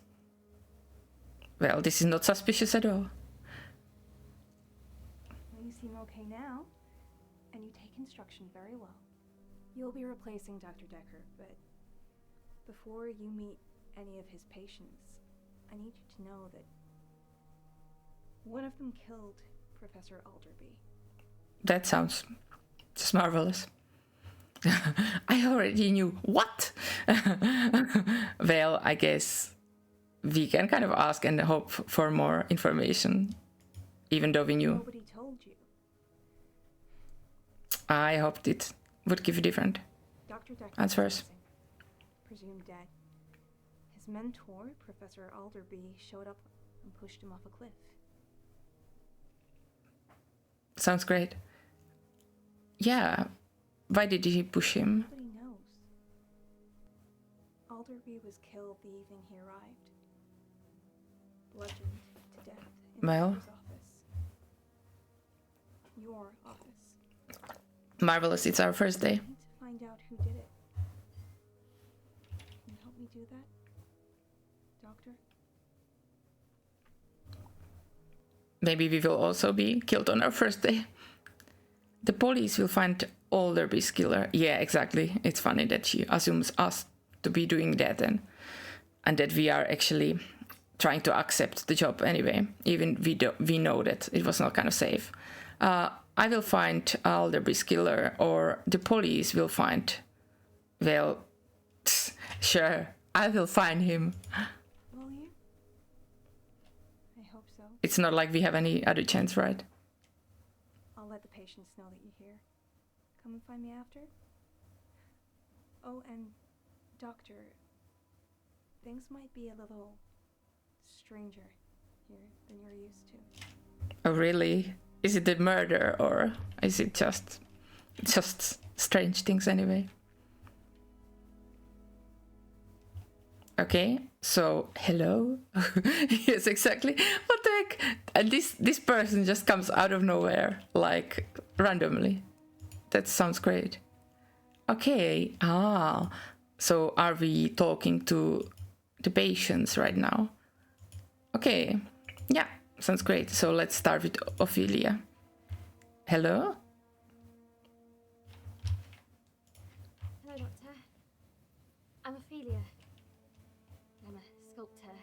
Well, this is not suspicious at all. Well, you seem okay now, and you take instruction very well. You'll be replacing Dr. Dekker, but before you meet any of his patients, I need you to know that one of them killed Professor Alderby. That sounds just marvelous. I already knew. What? Well, I guess we can kind of ask and hope for more information, even though we knew. Nobody told you. I hoped it would give different Dr. Dekker answers. Presumed dead. His mentor, Professor Alderby, showed up and pushed him off a cliff. Sounds great. Yeah. Why did he push him? Nobody knows. Alderby was killed the evening he arrived. Bludgeoned to death in Well. his office. Your office. Marvelous, it's our first day. I need to find out who did it. Can you help me do that, Doctor? Maybe we will also be killed on our first day. The police will find Alderby's killer. Yeah, exactly. It's funny that she assumes us to be doing that and that we are actually trying to accept the job anyway, even we know that it was not kind of safe. I will find Alderby's killer, or the police will find, well, sure, I will find him. Will you? I hope so. It's not like we have any other chance, right? I'll let the patients know that you're here. Come and find me after. Oh, and Doctor, things might be a little stranger here than you're used to. Oh, really? Is it the murder, or is it just strange things anyway? Okay, so hello. Yes, exactly. What the heck? And this person just comes out of nowhere, like randomly. That sounds great. Okay. So are we talking to the patients right now? Okay. Yeah, sounds great. So let's start with Ophelia. Hello? Hello, Doctor. I'm Ophelia. I'm a sculptor.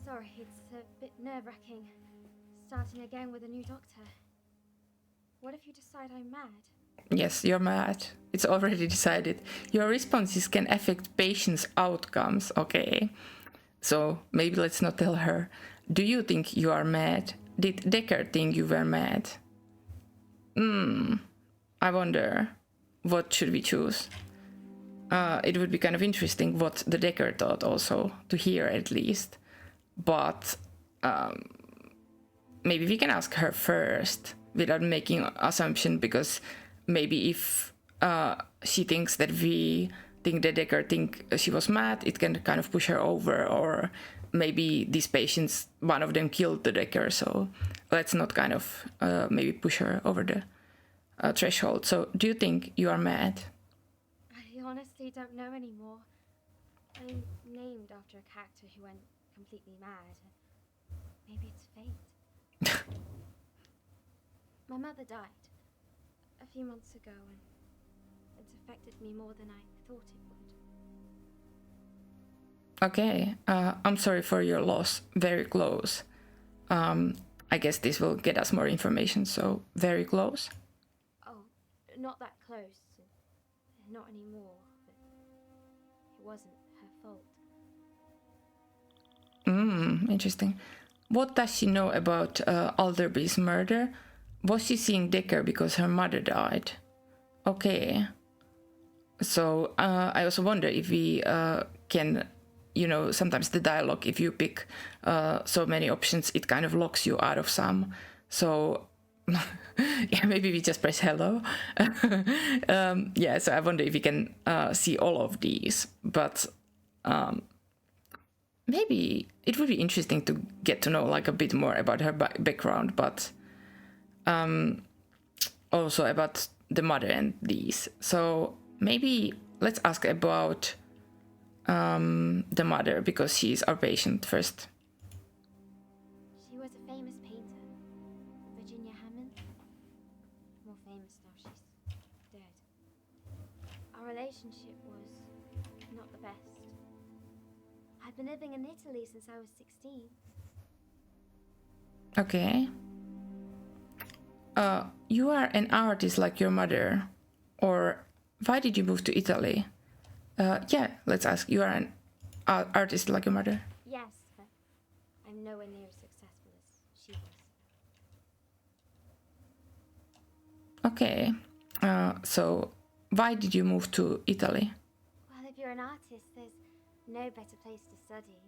Sorry, it's a bit nerve-wracking starting again with a new doctor. What if you decide I'm mad? Yes, you're mad. It's already decided. Your responses can affect patients' outcomes. Okay. So maybe let's not tell her. Do you think you are mad? Did Dekker think you were mad? I wonder. What should we choose? It would be kind of interesting what the Dekker thought also, to hear at least. But maybe we can ask her first without making an assumption, because maybe if she thinks that we think that Dekker think she was mad, it can kind of push her over, or maybe these patients, one of them killed the Dekker, so let's not kind of maybe push her over the threshold. So do you think you are mad? I honestly don't know anymore. I'm named after a character who went completely mad. Maybe it's fate. My mother died a few months ago, and it's affected me more than I thought it would. Okay, I'm sorry for your loss. Very close. I guess this will get us more information, so very close. Oh, not that close. Not anymore, but it wasn't her fault. Interesting. What does she know about Alderby's murder? Was she seeing Dekker because her mother died? Okay. So I also wonder if we can, sometimes the dialogue, if you pick so many options, it kind of locks you out of some. So Yeah, maybe we just press hello. Yeah, so I wonder if we can see all of these, but maybe it would be interesting to get to know like a bit more about her background, but also about the mother and these. So maybe let's ask about the mother, because she's our patient first. She was a famous painter, Virginia Hammond. More famous now, she's dead. Our relationship was not the best. I'd been living in Italy since I was 16. Okay. You are an artist like your mother, or why did you move to Italy? Yeah, let's ask. You are an artist like your mother? Yes, but I'm nowhere near as successful as she was. Okay. So why did you move to Italy? Well, if you're an artist, there's no better place to study.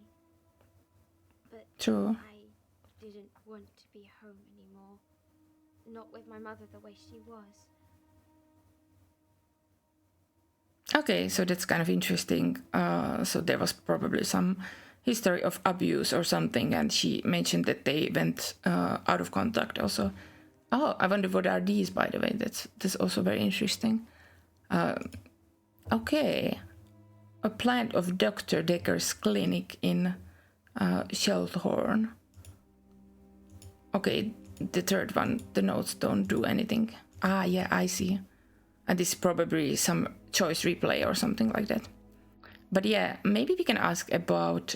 But True. I didn't want to be home anymore. Not with my mother the way she was. Okay, so that's kind of interesting. So there was probably some history of abuse or something, and she mentioned that they went out of contact also. Oh, I wonder what are these, by the way. That's also very interesting. Okay. A plant of Dr. Dekker's clinic in Shelthorne. Okay, the third one, the notes don't do anything. Ah, yeah, I see. And this is probably some choice replay or something like that. But yeah, maybe we can ask about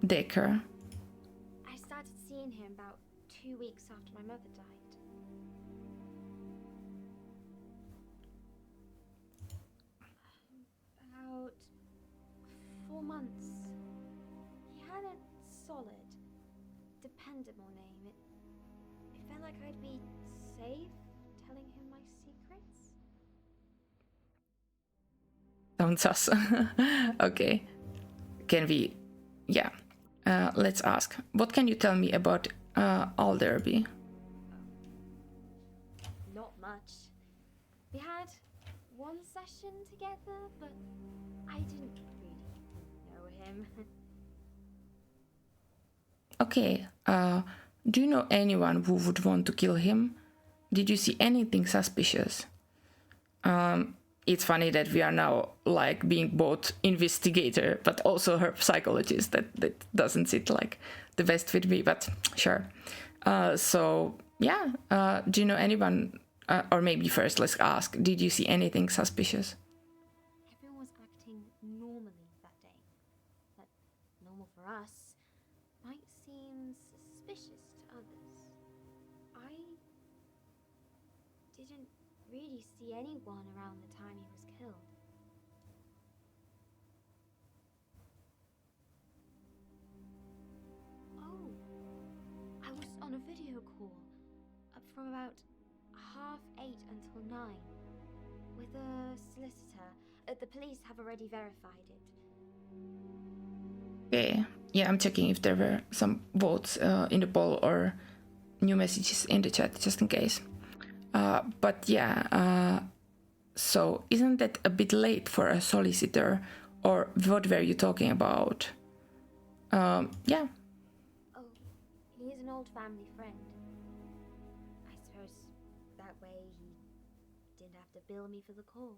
Dekker. I started seeing him about 2 weeks after my mother died. About 4 months. He had a solid, dependable name. It felt like I'd be safe telling him my secrets. Sounds sus. Okay. Can we... Yeah. Let's ask. What can you tell me about Alderby? Not much. We had one session together, but I didn't really know him. Okay. Do you know anyone who would want to kill him? Did you see anything suspicious? It's funny that we are now like being both investigator but also her psychologist. That doesn't sit like the best with me, but sure. So yeah, do you know anyone, or maybe first let's ask, did you see anything suspicious? Everyone was acting normally that day, but normal for us might seem suspicious to others. I didn't really see anyone around the time he was killed. Oh, I was on a video call from about 8:30 until 9 with a solicitor. The police have already verified it. Okay. Yeah, I'm checking if there were some votes in the poll or new messages in the chat, just in case. But yeah, so isn't that a bit late for a solicitor, or what were you talking about? Yeah. Oh, he is an old family friend. I suppose that way he didn't have to bill me for the call.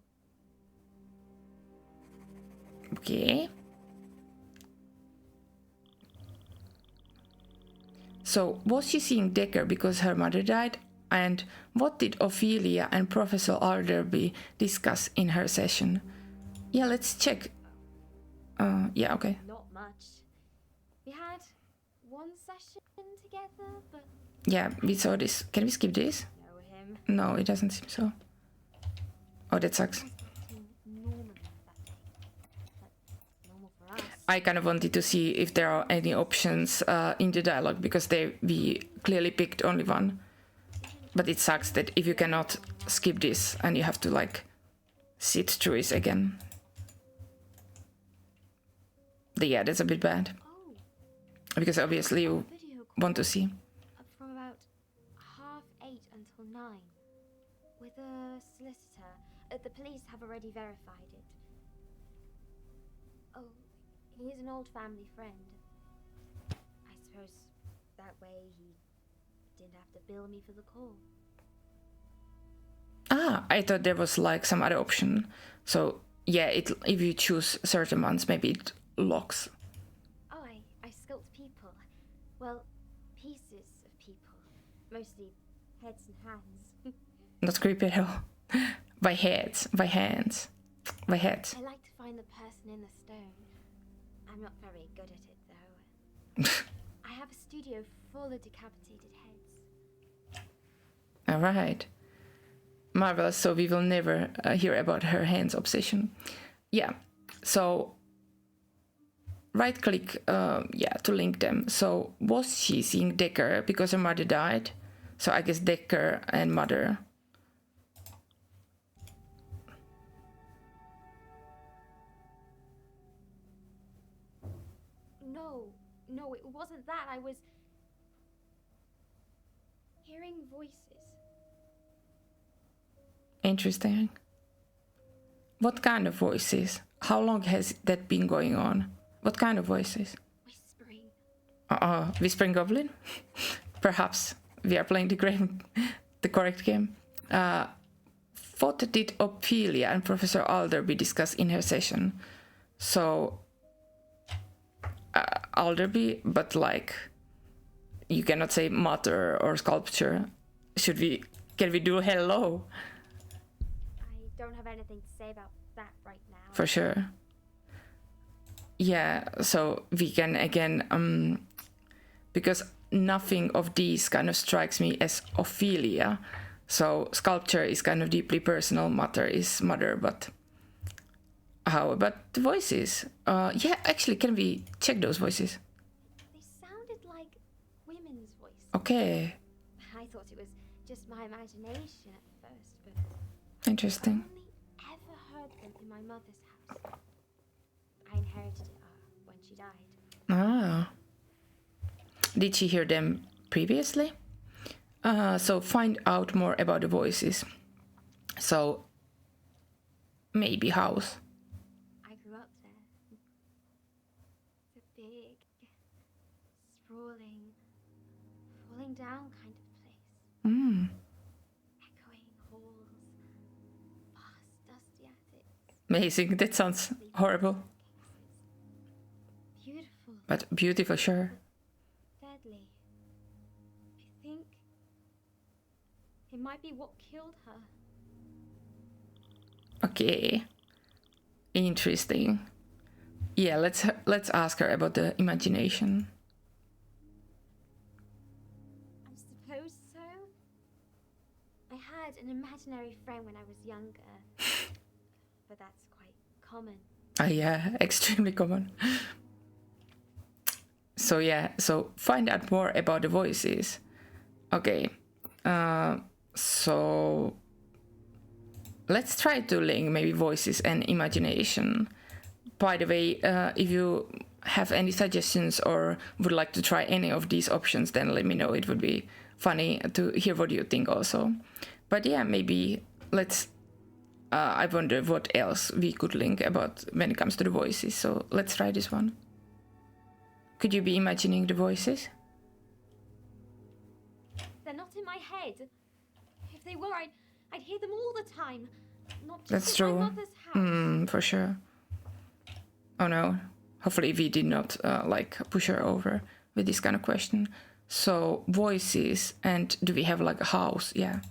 Okay. So was she seeing Dekker because her mother died? And what did Ophelia and Professor Alderby discuss in her session? Yeah, let's check. Yeah, okay. Not much. We had one session together, but... Yeah, we saw this. Can we skip this? Know him. No, it doesn't seem so. Oh, that sucks. I kind of wanted to see if there are any options in the dialogue, because we clearly picked only one. But it sucks that if you cannot skip this and you have to like sit through it again. Yeah, that's a bit bad. Because obviously you want to see. From about online. With a solicitor. The police have already verified it. Oh, he's an old family friend. I suppose that way he didn't have to bill me for the call. Ah, I thought there was like some other option. So yeah, if you choose certain ones, maybe it locks. Oh, I sculpt people. Well, pieces of people. Mostly heads and hands. Not creepy at all. By heads, by hands, by heads. I like to find the person in the stone. I'm not very good at it though. I have a studio full of decapitated heads. All right. Marvelous. So we will never hear about her hands obsession. Yeah. So right click, yeah, to link them. So was she seeing Dekker because her mother died? So I guess Dekker and mother. No, it wasn't that. I was hearing voices. Interesting. What kind of voices? How long has that been going on? What kind of voices? Whispering. Whispering Goblin? Perhaps we are playing the correct game. What did Ophelia and Professor Alderby discuss in her session? So Alderby, but like you cannot say matter or sculpture. Can we do hello? I don't have anything to say about that right now. For sure. Yeah, so we can again because nothing of these kind of strikes me as Ophelia. So sculpture is kind of deeply personal, matter is mother, but how about the voices? Yeah, actually, can we check those voices? They sounded like women's voices. Okay. I thought it was just my imagination at first, but Interesting. I only ever heard them in my mother's house. I inherited it when she died. Ah. Did she hear them previously? So find out more about the voices. So maybe house. I grew up there. It's a big, sprawling, falling down kind of place. Echoing halls, vast dusty attics. Amazing. That sounds horrible. Beautiful. But beautiful, sure. Deadly. I think it might be what killed her. Okay. Interesting. Yeah, let's ask her about the imagination. I suppose so. I had an imaginary friend when I was younger, but that's quite common. Yeah, extremely common. So yeah, so find out more about the voices. Okay, so let's try to link maybe voices and imagination. By the way, if you have any suggestions or would like to try any of these options, then let me know. It would be funny to hear what you think also. But yeah, maybe let's I wonder what else we could link about when it comes to the voices. So let's try this one. Could you be imagining the voices? They're not in my head. If they were, I'd hear them all the time. Not just That's at true. my mother's house. For sure. Oh no. Hopefully we did not like push her over with this kind of question. So voices, and do we have like a house? Yeah.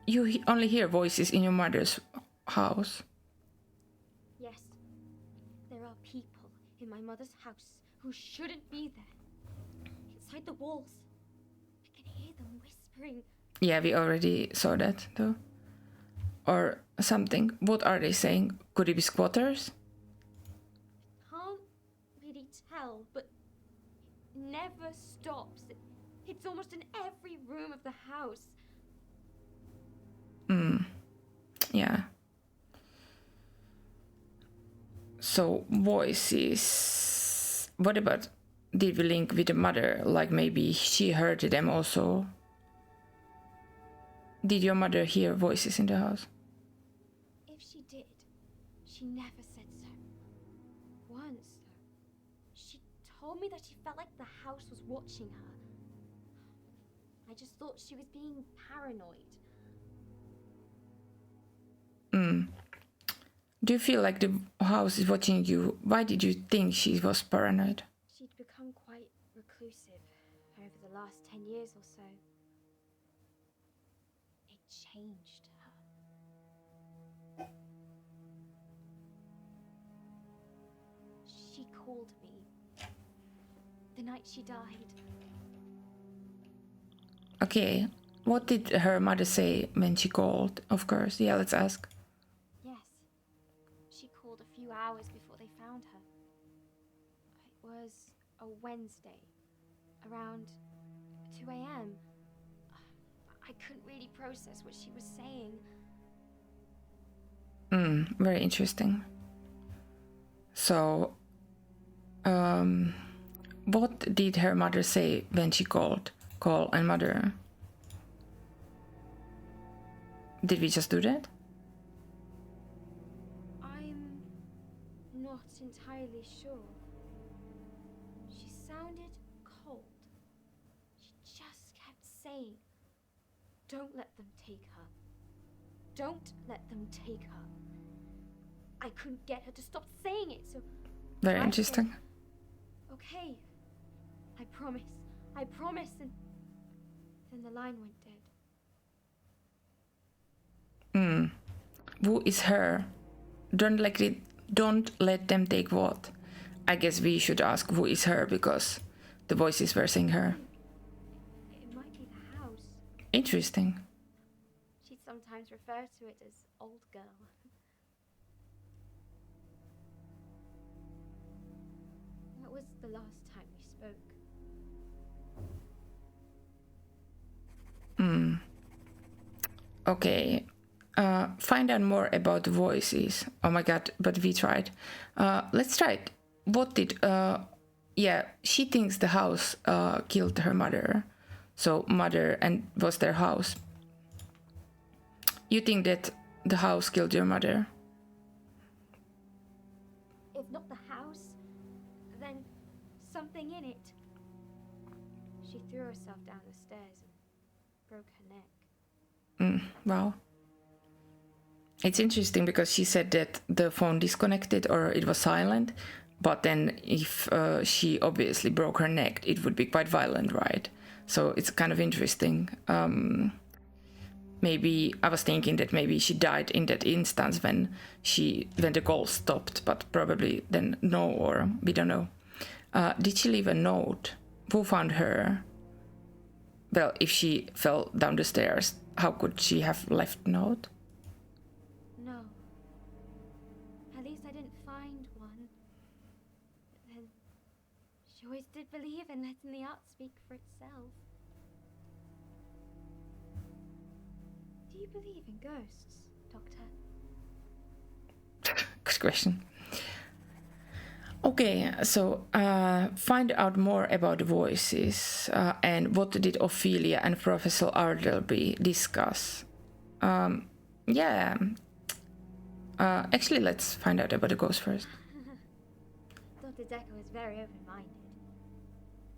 You only hear voices in your mother's house. Yes, there are people in my mother's house who shouldn't be there. Inside the walls, I can hear them whispering. Yeah, we already saw that though. Or something. What are they saying? Could it be squatters? Can't really tell, but it never stops. It's almost in every room of the house. Yeah. So voices. What about, did we link with the mother? Like maybe she heard them also. Did your mother hear voices in the house? If she did, she never said so. Once, though, she told me that she felt like the house was watching her. I just thought she was being paranoid. Do you feel like the house is watching you? Why did you think she was paranoid? She'd become quite reclusive over the last 10 years or so. It changed her. She called me the night she died. Okay, what did her mother say when she called? Of course, yeah, let's ask. Yes, she called a few hours before they found her. It was a Wednesday, around 2 a.m. I couldn't really process what she was saying. Very interesting. So, what did her mother say when she called? Call and mother. Did we just do that? I'm not entirely sure. She sounded cold. She just kept saying, "Don't let them take her. Don't let them take her." I couldn't get her to stop saying it, so... Very interesting. Said, "Okay, I promise," and then the line went dead. Who is her? Don't let them take what? I guess we should ask who is her, because the voices were saying her. It might be the house. Interesting. She'd sometimes refer to it as old girl. That was the last time we spoke. Okay. Find out more about the voices. Oh my god, but we tried. Let's try it. What did... yeah, she thinks the house killed her mother. So mother and was their house. You think that the house killed your mother? If not the house, then something in it. She threw herself down the stairs and broke her neck. Wow. It's interesting because she said that the phone disconnected or it was silent, but then if she obviously broke her neck, it would be quite violent, right? So it's kind of interesting. Maybe I was thinking that maybe she died in that instance when the call stopped, but probably then no, or we don't know. Did she leave a note? Who found her? Well, if she fell down the stairs, how could she have left a note? No. At least I didn't find one. But then, she always did believe in letting the art speak for itself. Do you believe in ghosts, Doctor? Good question. Okay, so find out more about the voices and what did Ophelia and Professor Arderby discuss. Yeah. Actually, let's find out about the ghost first. Dr. Dekker was very open-minded.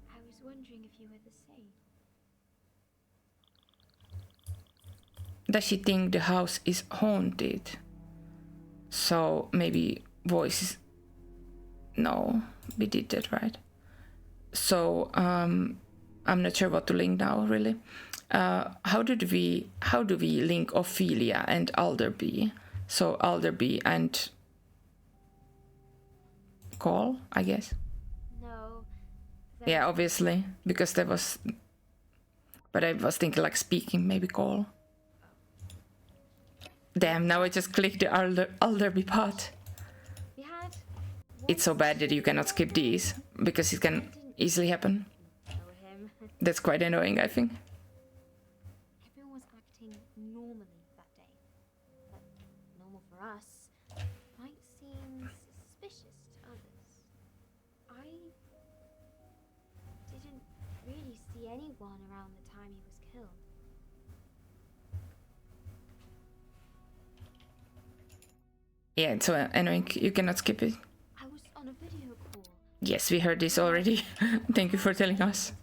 I was wondering if you were the same. Does she think the house is haunted? So maybe voices... No, we did that, right? So I'm not sure what to link now, really. How do we link Ophelia and Alderby? So Alderby and Call, I guess. No. Yeah, obviously, because there was. But I was thinking like speaking, maybe Call. Damn! Now I just clicked the Alderby part. It's so bad that you cannot skip these, because it can easily happen. That's quite annoying, I think. Everyone was acting normally that day. But normal for us might seem suspicious to others. I didn't really see anyone around the time he was killed. Yeah, it's so annoying. You cannot skip it. I was on a video call. Yes, we heard this already. Thank you for telling us.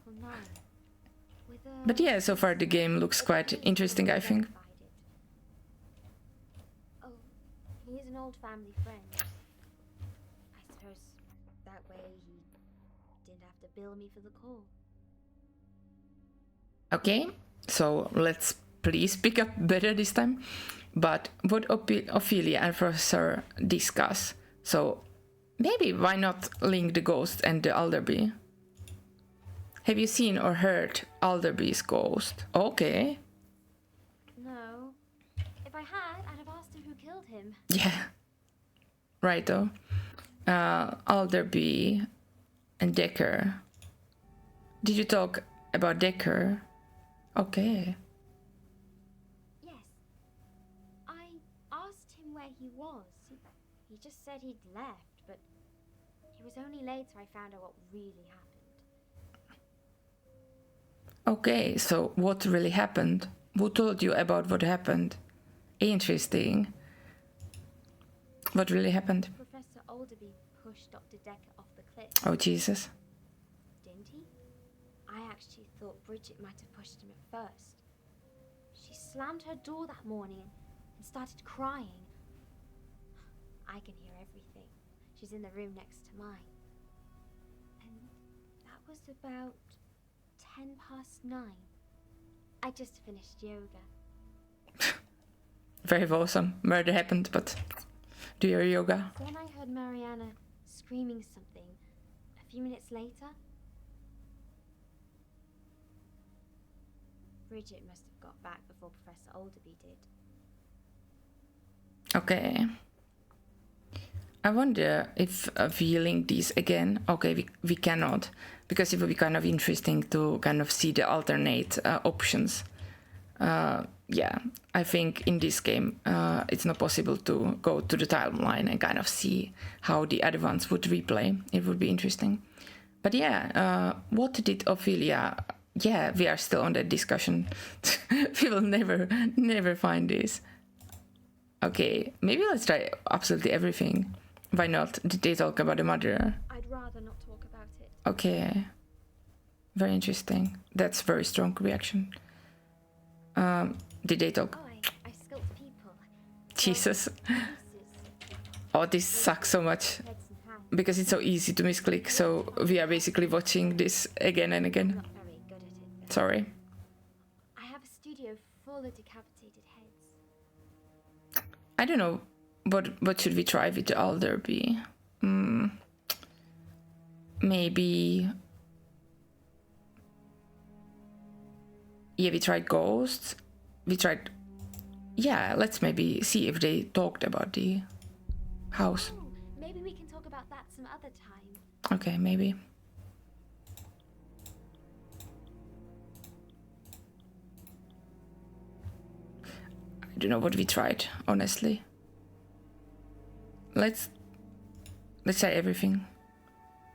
But yeah, so far the game looks quite interesting, I think. Oh, he is an old family friend. I suppose that way he didn't have to bill me for the call. Okay, so let's please pick up better this time. But what Ophelia and Professor discuss? So maybe why not link the ghost and the Alderby? Have you seen or heard Alderby's ghost? Okay. No. If I had, I'd have asked him who killed him. Yeah. Right though. Alderby and Dekker. Did you talk about Dekker? Okay. Yes. I asked him where he was. He just said he'd left, but it was only later I found out what really happened. Okay, so what really happened? Who told you about what happened? Interesting. What really happened? Professor Alderby pushed Dr. Dekker off the cliff. Oh, Jesus. Didn't he? I actually thought Bridget might have pushed him at first. She slammed her door that morning and started crying. I can hear everything. She's in the room next to mine. And that was about 9:10. I just finished yoga. Very awesome. Murder happened, but do your yoga. Then I heard Mariana screaming something. A few minutes later, Bridget must have got back before Professor Alderby did. Okay. I wonder if we link these again. Okay, we cannot, because it would be kind of interesting to kind of see the alternate options. Yeah, I think in this game it's not possible to go to the timeline and kind of see how the other ones would replay. It would be interesting. But yeah, what did Ophelia... Yeah, we are still on that discussion. We will never find this. Okay, maybe let's try absolutely everything. Why not? Did they talk about the murder? I'd rather not talk about it. Okay. Very interesting. That's very strong reaction. Did they talk? Oh, I skilled people. Jesus. Oh, this sucks so much. Because it's so easy to misclick, so we are basically watching this again and again. Not very good at it. Sorry. I have a studio full of decapitated heads. I don't know. What should we try with the Alderby? Maybe... Yeah, we tried ghosts. We tried... Yeah, let's maybe see if they talked about the house. Oh, maybe we can talk about that some other time. Okay, maybe. I don't know what we tried, honestly. Let's try everything.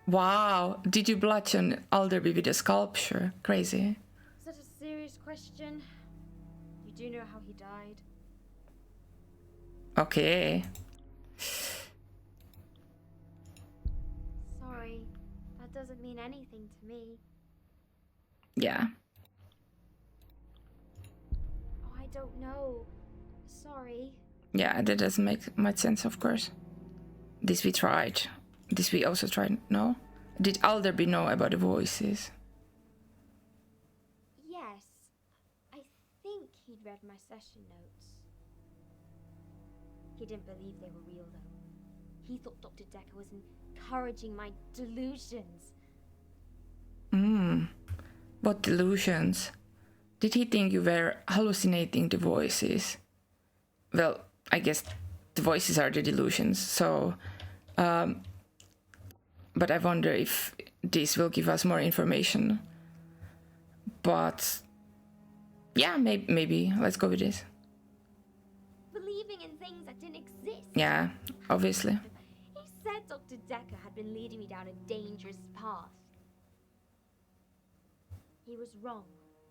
Wow, did you bludgeon Alderby with a sculpture? Crazy. Is that a serious question? You do know how he died? Okay. Sorry, that doesn't mean anything to me. Yeah. Oh, I don't know. Sorry. Yeah, that doesn't make much sense, of course. This we tried. This we also tried. No? Did Alderby know about the voices? Yes. I think he'd read my session notes. He didn't believe they were real, though. He thought Dr. Dekker was encouraging my delusions. What delusions? Did he think you were hallucinating the voices? Well, I guess the voices are the delusions, so... but I wonder if this will give us more information. But... Yeah, maybe. Let's go with this. Believing in things that didn't exist. Yeah, obviously. He said Dr. Dekker had been leading me down a dangerous path. He was wrong,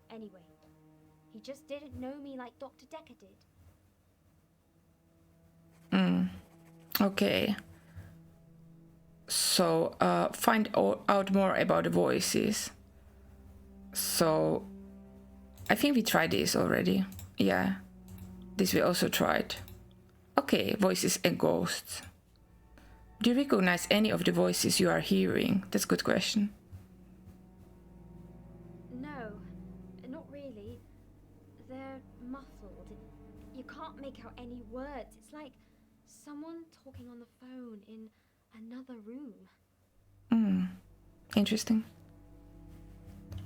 anyway. He just didn't know me like Dr. Dekker did. Okay. So find out more about the voices. So I think we tried this already. Yeah, this we also tried. Okay, voices and ghosts. Do you recognize any of the voices you are hearing? That's a good question. No, not really. They're muffled. You can't make out any words. It's like someone talking on the phone in another room. Interesting.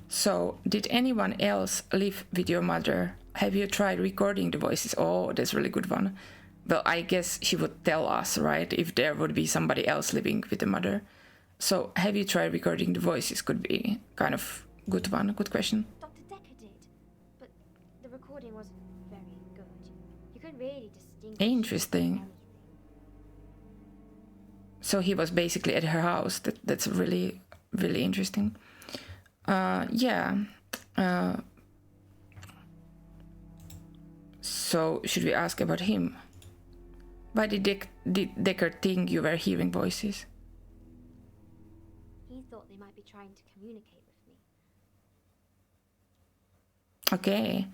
So, did anyone else live with your mother? Have you tried recording the voices? Oh, that's a really good one. Well, I guess she would tell us, right, if there would be somebody else living with the mother. So, have you tried recording the voices? Could be kind of good one, good question. Dr. Dekker did, but the recording wasn't very good. You couldn't really distinguish. Interesting. So he was basically at her house. That's really, really interesting. Yeah. So should we ask about him? Why did Dekker think you were hearing voices? He thought they might be trying to communicate with me. Okay.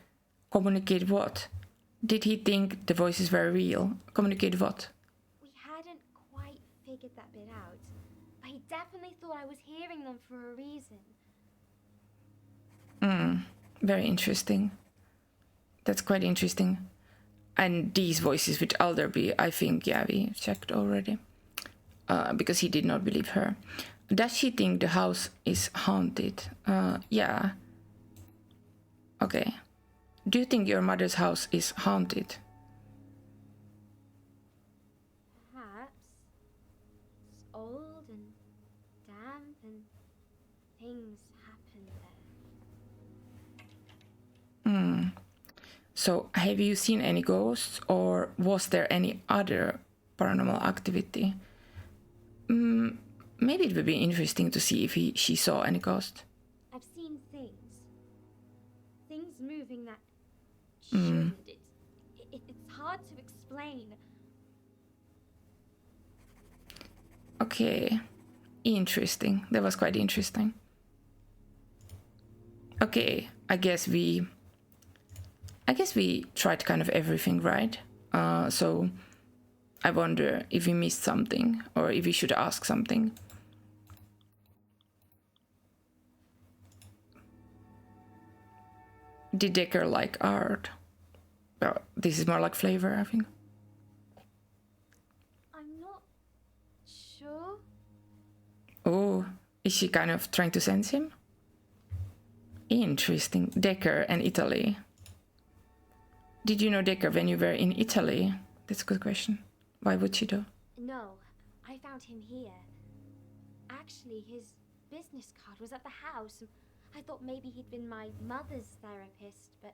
Communicate what? Did he think the voices were real? Communicate what? We hadn't quite figured that bit out, but he definitely thought I was hearing them for a reason. Very interesting. That's quite interesting. And these voices with Alderby, I think, yeah, we checked already. Because he did not believe her. Does she think the house is haunted? Yeah. Okay. Do you think your mother's house is haunted? Perhaps. It's old and damp and things happen there. So, have you seen any ghosts, or was there any other paranormal activity? Maybe it would be interesting to see if she saw any ghosts. I've seen things. Things moving that shouldn't. It's hard to explain. Okay, interesting. That was quite interesting. Okay, I guess we tried kind of everything, right? So I wonder if we missed something or if we should ask something. Did Dekker like art? Well, this is more like flavor, I think. I'm not sure. Oh, is she kind of trying to sense him? Interesting. Dekker and Italy. Did you know Dekker when you were in Italy? That's a good question. Why would she do? No, I found him here. Actually, his business card was at the house. I thought maybe he'd been my mother's therapist, but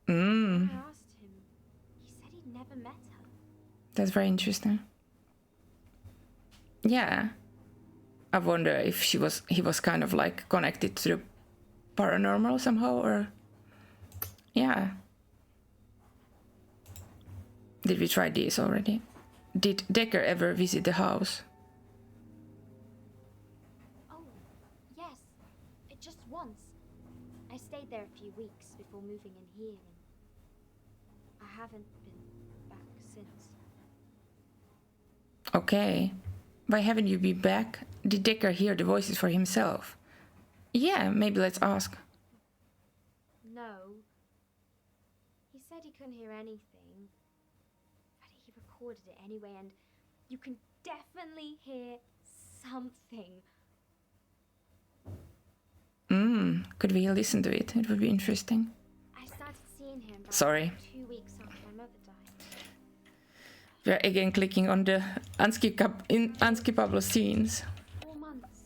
when I asked him, he said he'd never met her. That's very interesting. Yeah. I wonder if he was kind of like connected to the paranormal somehow, or yeah. Did we try this already? Did Dekker ever visit the house? Oh, yes. Just once. I stayed there a few weeks before moving in here, and I haven't been back since. Okay. Why haven't you been back? Did Dekker hear the voices for himself? Yeah, maybe let's ask. No. He said he couldn't hear anything, but he recorded it anyway, and you can definitely hear something. Could we listen to it? It would be interesting. I started seeing him about Sorry. 2 weeks after my mother died. We are again clicking on the unskippable scenes. 4 months.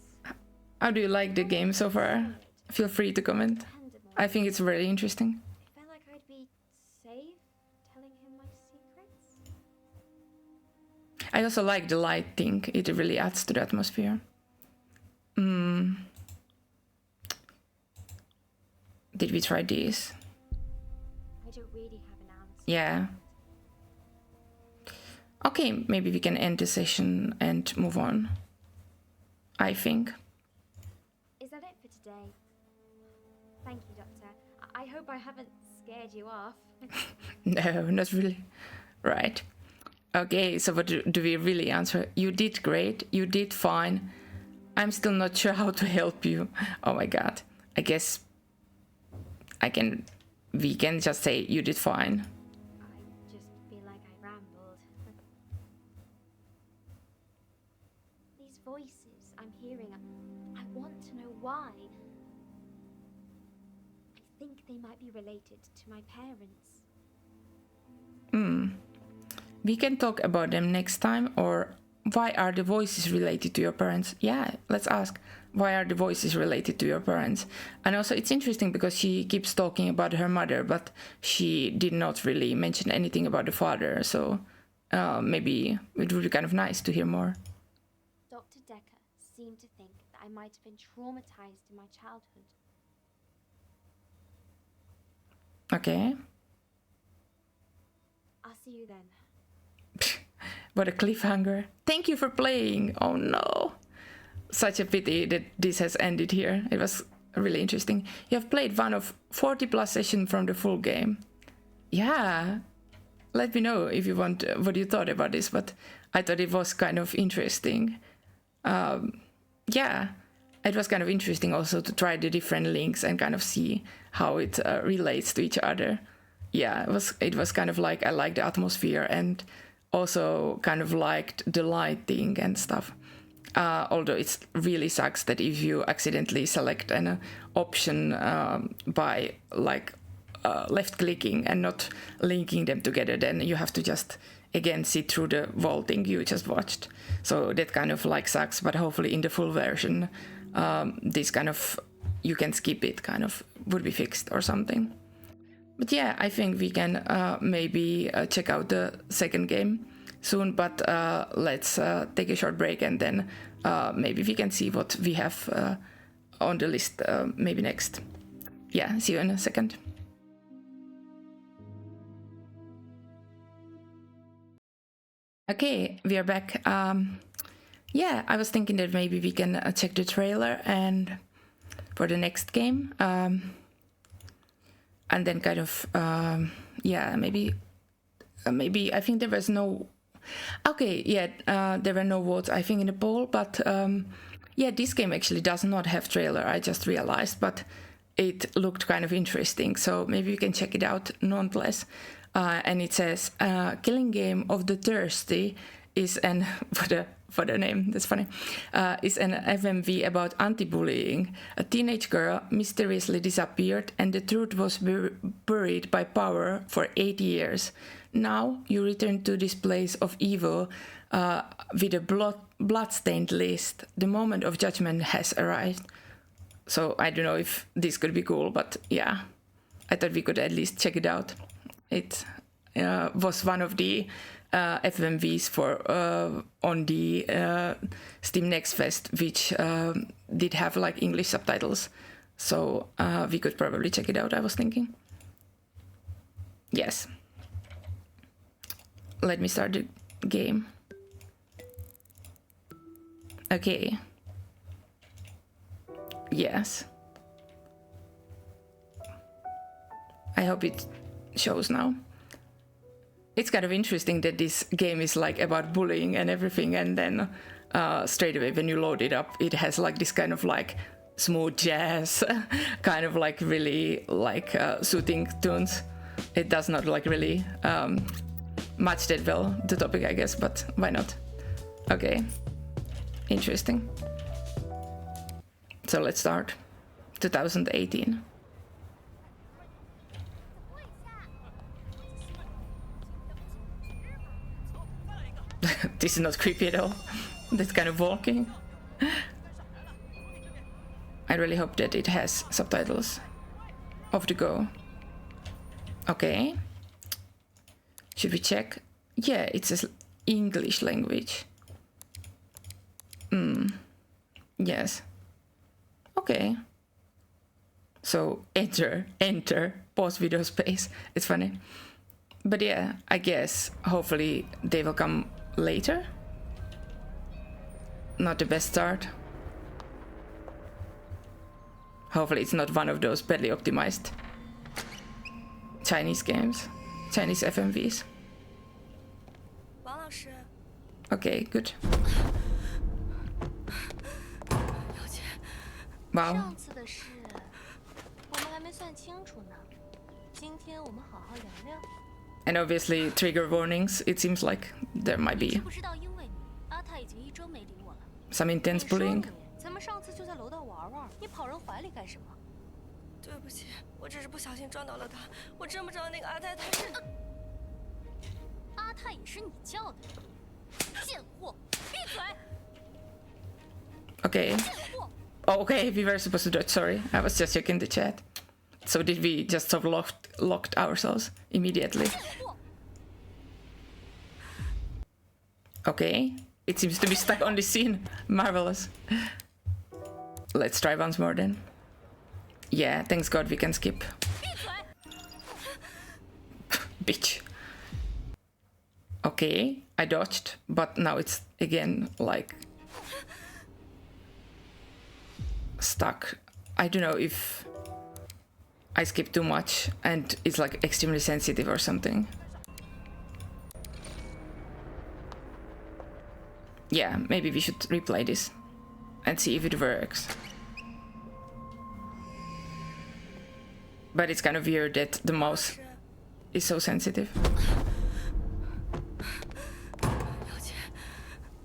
How do you like the game so far? Feel free to comment. I think it's really interesting. I felt like I'd be safe telling him my secrets. I also like the light thing. It really adds to the atmosphere. Did we try this? I don't really have an answer. Yeah. Okay, maybe we can end the session and move on, I think. Is that it for today? Thank you, Doctor. I hope I haven't scared you off. No, not really. Right. Okay, so what do we really answer? You did great, you did fine. I'm still not sure how to help you. Oh my god. I guess we can just say you did fine. I just feel like I rambled. These voices I'm hearing, I want to know why. I think they might be related to my parents. We can talk about them next time, or why are the voices related to your parents? Yeah, let's ask. Why are the voices related to your parents? And also it's interesting because she keeps talking about her mother, but she did not really mention anything about the father, so maybe it would be kind of nice to hear more. Dr. Dekker seemed to think that I might have been traumatized in my childhood. Okay. I'll see you then. What a cliffhanger. Thank you for playing. Oh no. Such a pity that this has ended here. It was really interesting. You have played one of 40 plus sessions from the full game. Yeah. Let me know if you want what you thought about this, but I thought it was kind of interesting. Yeah. It was kind of interesting also to try the different links and kind of see how it relates to each other. Yeah, it was kind of like I liked the atmosphere and also kind of liked the lighting and stuff. Although it really sucks that if you accidentally select an option by like left clicking and not linking them together, then you have to just again sit through the vaulting you just watched. So that kind of like sucks, but hopefully in the full version this kind of, you can skip it, kind of would be fixed or something. But yeah, I think we can maybe check out the second game soon, but let's take a short break and then maybe we can see what we have on the list maybe next. Yeah, see you in a second. Okay, we are back. Yeah, I was thinking that maybe we can check the trailer and for the next game. And then kind of, yeah, maybe I think there was no, okay, yeah, there were no votes, I think, in the poll, but yeah, this game actually does not have trailer, I just realized, but it looked kind of interesting, so maybe we can check it out nonetheless. And it says, Killing Game of the Thirsty is an, for the name, that's funny, is an FMV about anti-bullying. A teenage girl mysteriously disappeared and the truth was buried by power for 8 years. Now you return to this place of evil with a blood-stained list. The moment of judgment has arrived. So I don't know if this could be cool, but yeah, I thought we could at least check it out. It was one of the FMVs for on the Steam Next Fest, which did have like English subtitles, so we could probably check it out, I was thinking. Yes. Let me start the game. Okay. Yes. I hope it shows now. It's kind of interesting that this game is like about bullying and everything, and then straight away when you load it up, it has like this kind of like smooth jazz, kind of like really like soothing tunes. It does not like really match that well the topic, I guess, but why not? Okay, interesting. So let's start. 2018. This is not creepy at all. That kind of walking. I really hope that it has subtitles. Off the go. Okay. Should we check? Yeah, it says English language. Yes. Okay. So enter, pause video space. It's funny. But yeah, I guess hopefully they will come later. Not the best start. Hopefully it's not one of those badly optimized Chinese games, Chinese FMVs. Okay, good. Wow. And obviously trigger warnings, it seems like there might be some intense bullying. 咱们上次就在楼道玩玩，你跑人怀里干什么？对不起，我只是不小心撞到了他。我真不知道那个阿泰他是。阿泰也是你叫的，贱货！闭嘴！ Okay. Oh, okay, we were supposed to dodge, sorry. I was just checking the chat. So did we just sort of locked ourselves immediately? Okay. It seems to be stuck on this scene. Marvelous. Let's try once more then. Yeah, thanks God we can skip. Bitch. Okay, I dodged, but now it's again like stuck. I don't know if I skipped too much and it's like extremely sensitive or something. Yeah, maybe we should replay this and see if it works. But it's kind of weird that the mouse is so sensitive.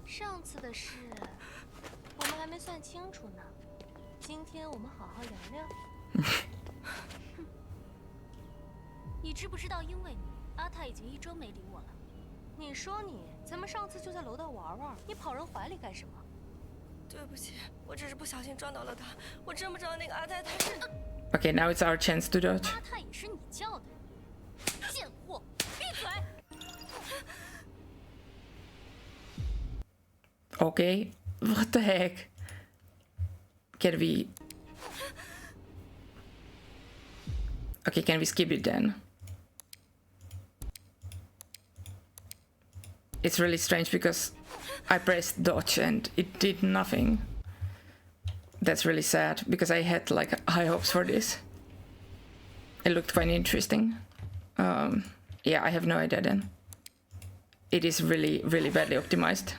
上次的事我们还没算清楚呢，今天我们好好聊聊。你知不知道，因为你，阿泰已经1周没理我了。你说你，咱们上次就在楼道玩玩，你跑人怀里干什么？对不起，我只是不小心撞到了他，我真不知道那个阿泰他是。Okay, now it's our chance to dodge. 阿泰也是你叫的，贱货！闭嘴！ Okay, what the heck? Can we... Okay, can we skip it then? It's really strange because I pressed dodge and it did nothing. That's really sad because I had like high hopes for this. It looked quite interesting. Yeah, I have no idea then. It is really, really badly optimized.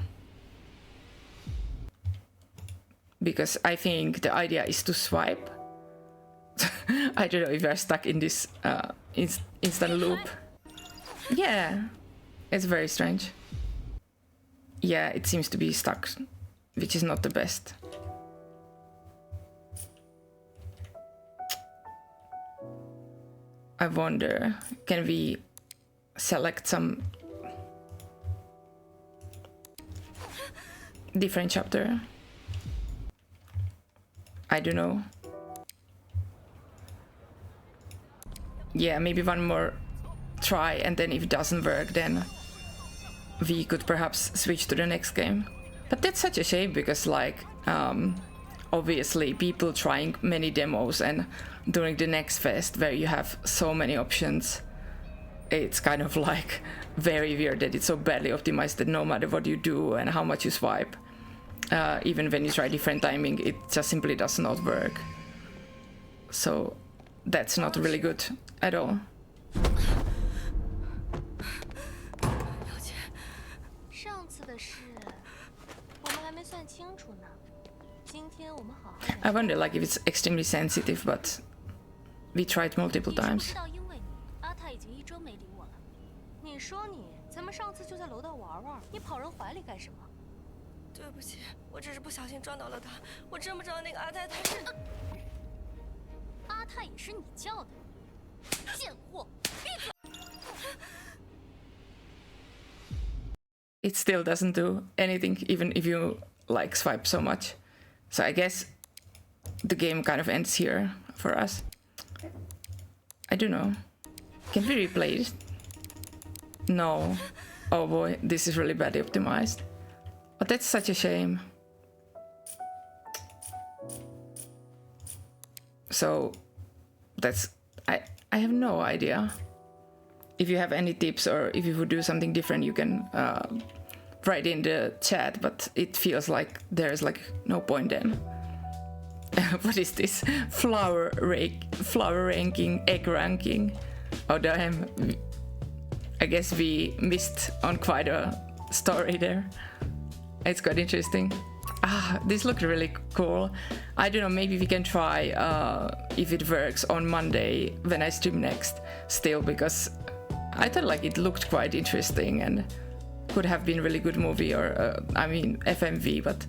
Because I think the idea is to swipe. I don't know if we're stuck in this instant loop. Yeah, it's very strange. Yeah, it seems to be stuck, which is not the best. I wonder, can we select some different chapter? I don't know. Yeah, maybe one more try, and then if it doesn't work, then we could perhaps switch to the next game. But that's such a shame because, like, obviously people trying many demos and during the next fest where you have so many options, it's kind of like very weird that it's so badly optimized that no matter what you do and how much you swipe, even when you try different timing, it just simply does not work. So that's not really good at all. I wonder like if it's extremely sensitive, but we tried multiple times. 你说你，咱们上次就在楼道玩玩，你跑人怀里干什么？对不起，我只是不小心撞到了他，我真不知道那个阿泰他是。阿泰也是你叫的，贱货！闭嘴！ It still doesn't do anything, even if you like swipe so much. So I guess the game kind of ends here for us. I don't know. Can we replay it? No. Oh boy, this is really badly optimized. But that's such a shame. So that's... I have no idea. if you have any tips or if you would do something different, you can write in the chat, but it feels like there's like no point then. What is this? Flower ranking, egg ranking. Oh damn. I guess we missed on quite a story there. It's quite interesting. This looked really cool. I don't know, maybe we can try if it works on Monday when I stream next still, because I thought like it looked quite interesting and could have been really good movie, or I mean FMV, but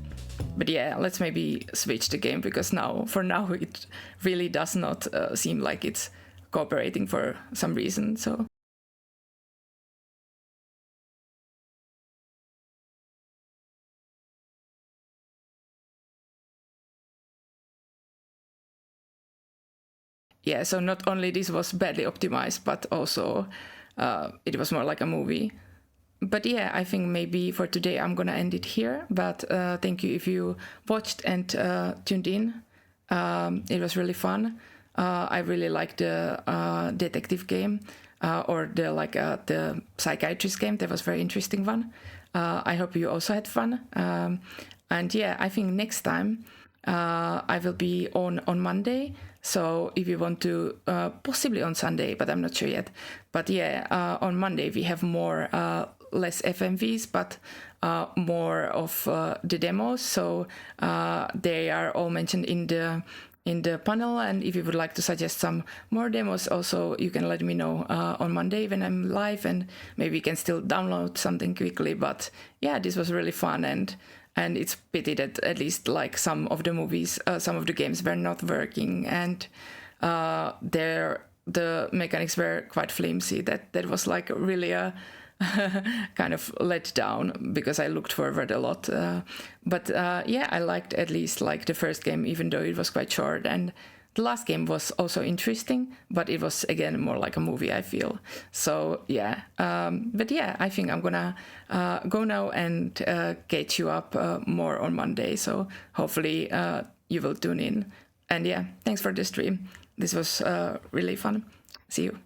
yeah, let's maybe switch the game, because for now it really does not seem like it's cooperating for some reason. So yeah, so not only this was badly optimized, but also it was more like a movie. But yeah, I think maybe for today I'm gonna end it here. But thank you if you watched and tuned in. It was really fun. I really liked the detective game, or the psychiatrist game. That was a very interesting one. I hope you also had fun. And yeah, I think next time I will be on Monday. So if you want to, possibly on Sunday, but I'm not sure yet. But yeah, on Monday we have more, less FMVs, but more of the demos. So they are all mentioned in the panel. And if you would like to suggest some more demos, also you can let me know on Monday when I'm live, and maybe you can still download something quickly. But yeah, this was really fun, and it's pity that at least like some of the movies, some of the games were not working, and the mechanics were quite flimsy. That was like really a kind of let down, because I looked forward a lot. But yeah, I liked at least like the first game, even though it was quite short. And the last game was also interesting, but it was again more like a movie, I feel. So yeah, but yeah, I think I'm gonna go now and catch you up more on Monday. So hopefully you will tune in. And yeah, thanks for the stream. This was really fun. See you.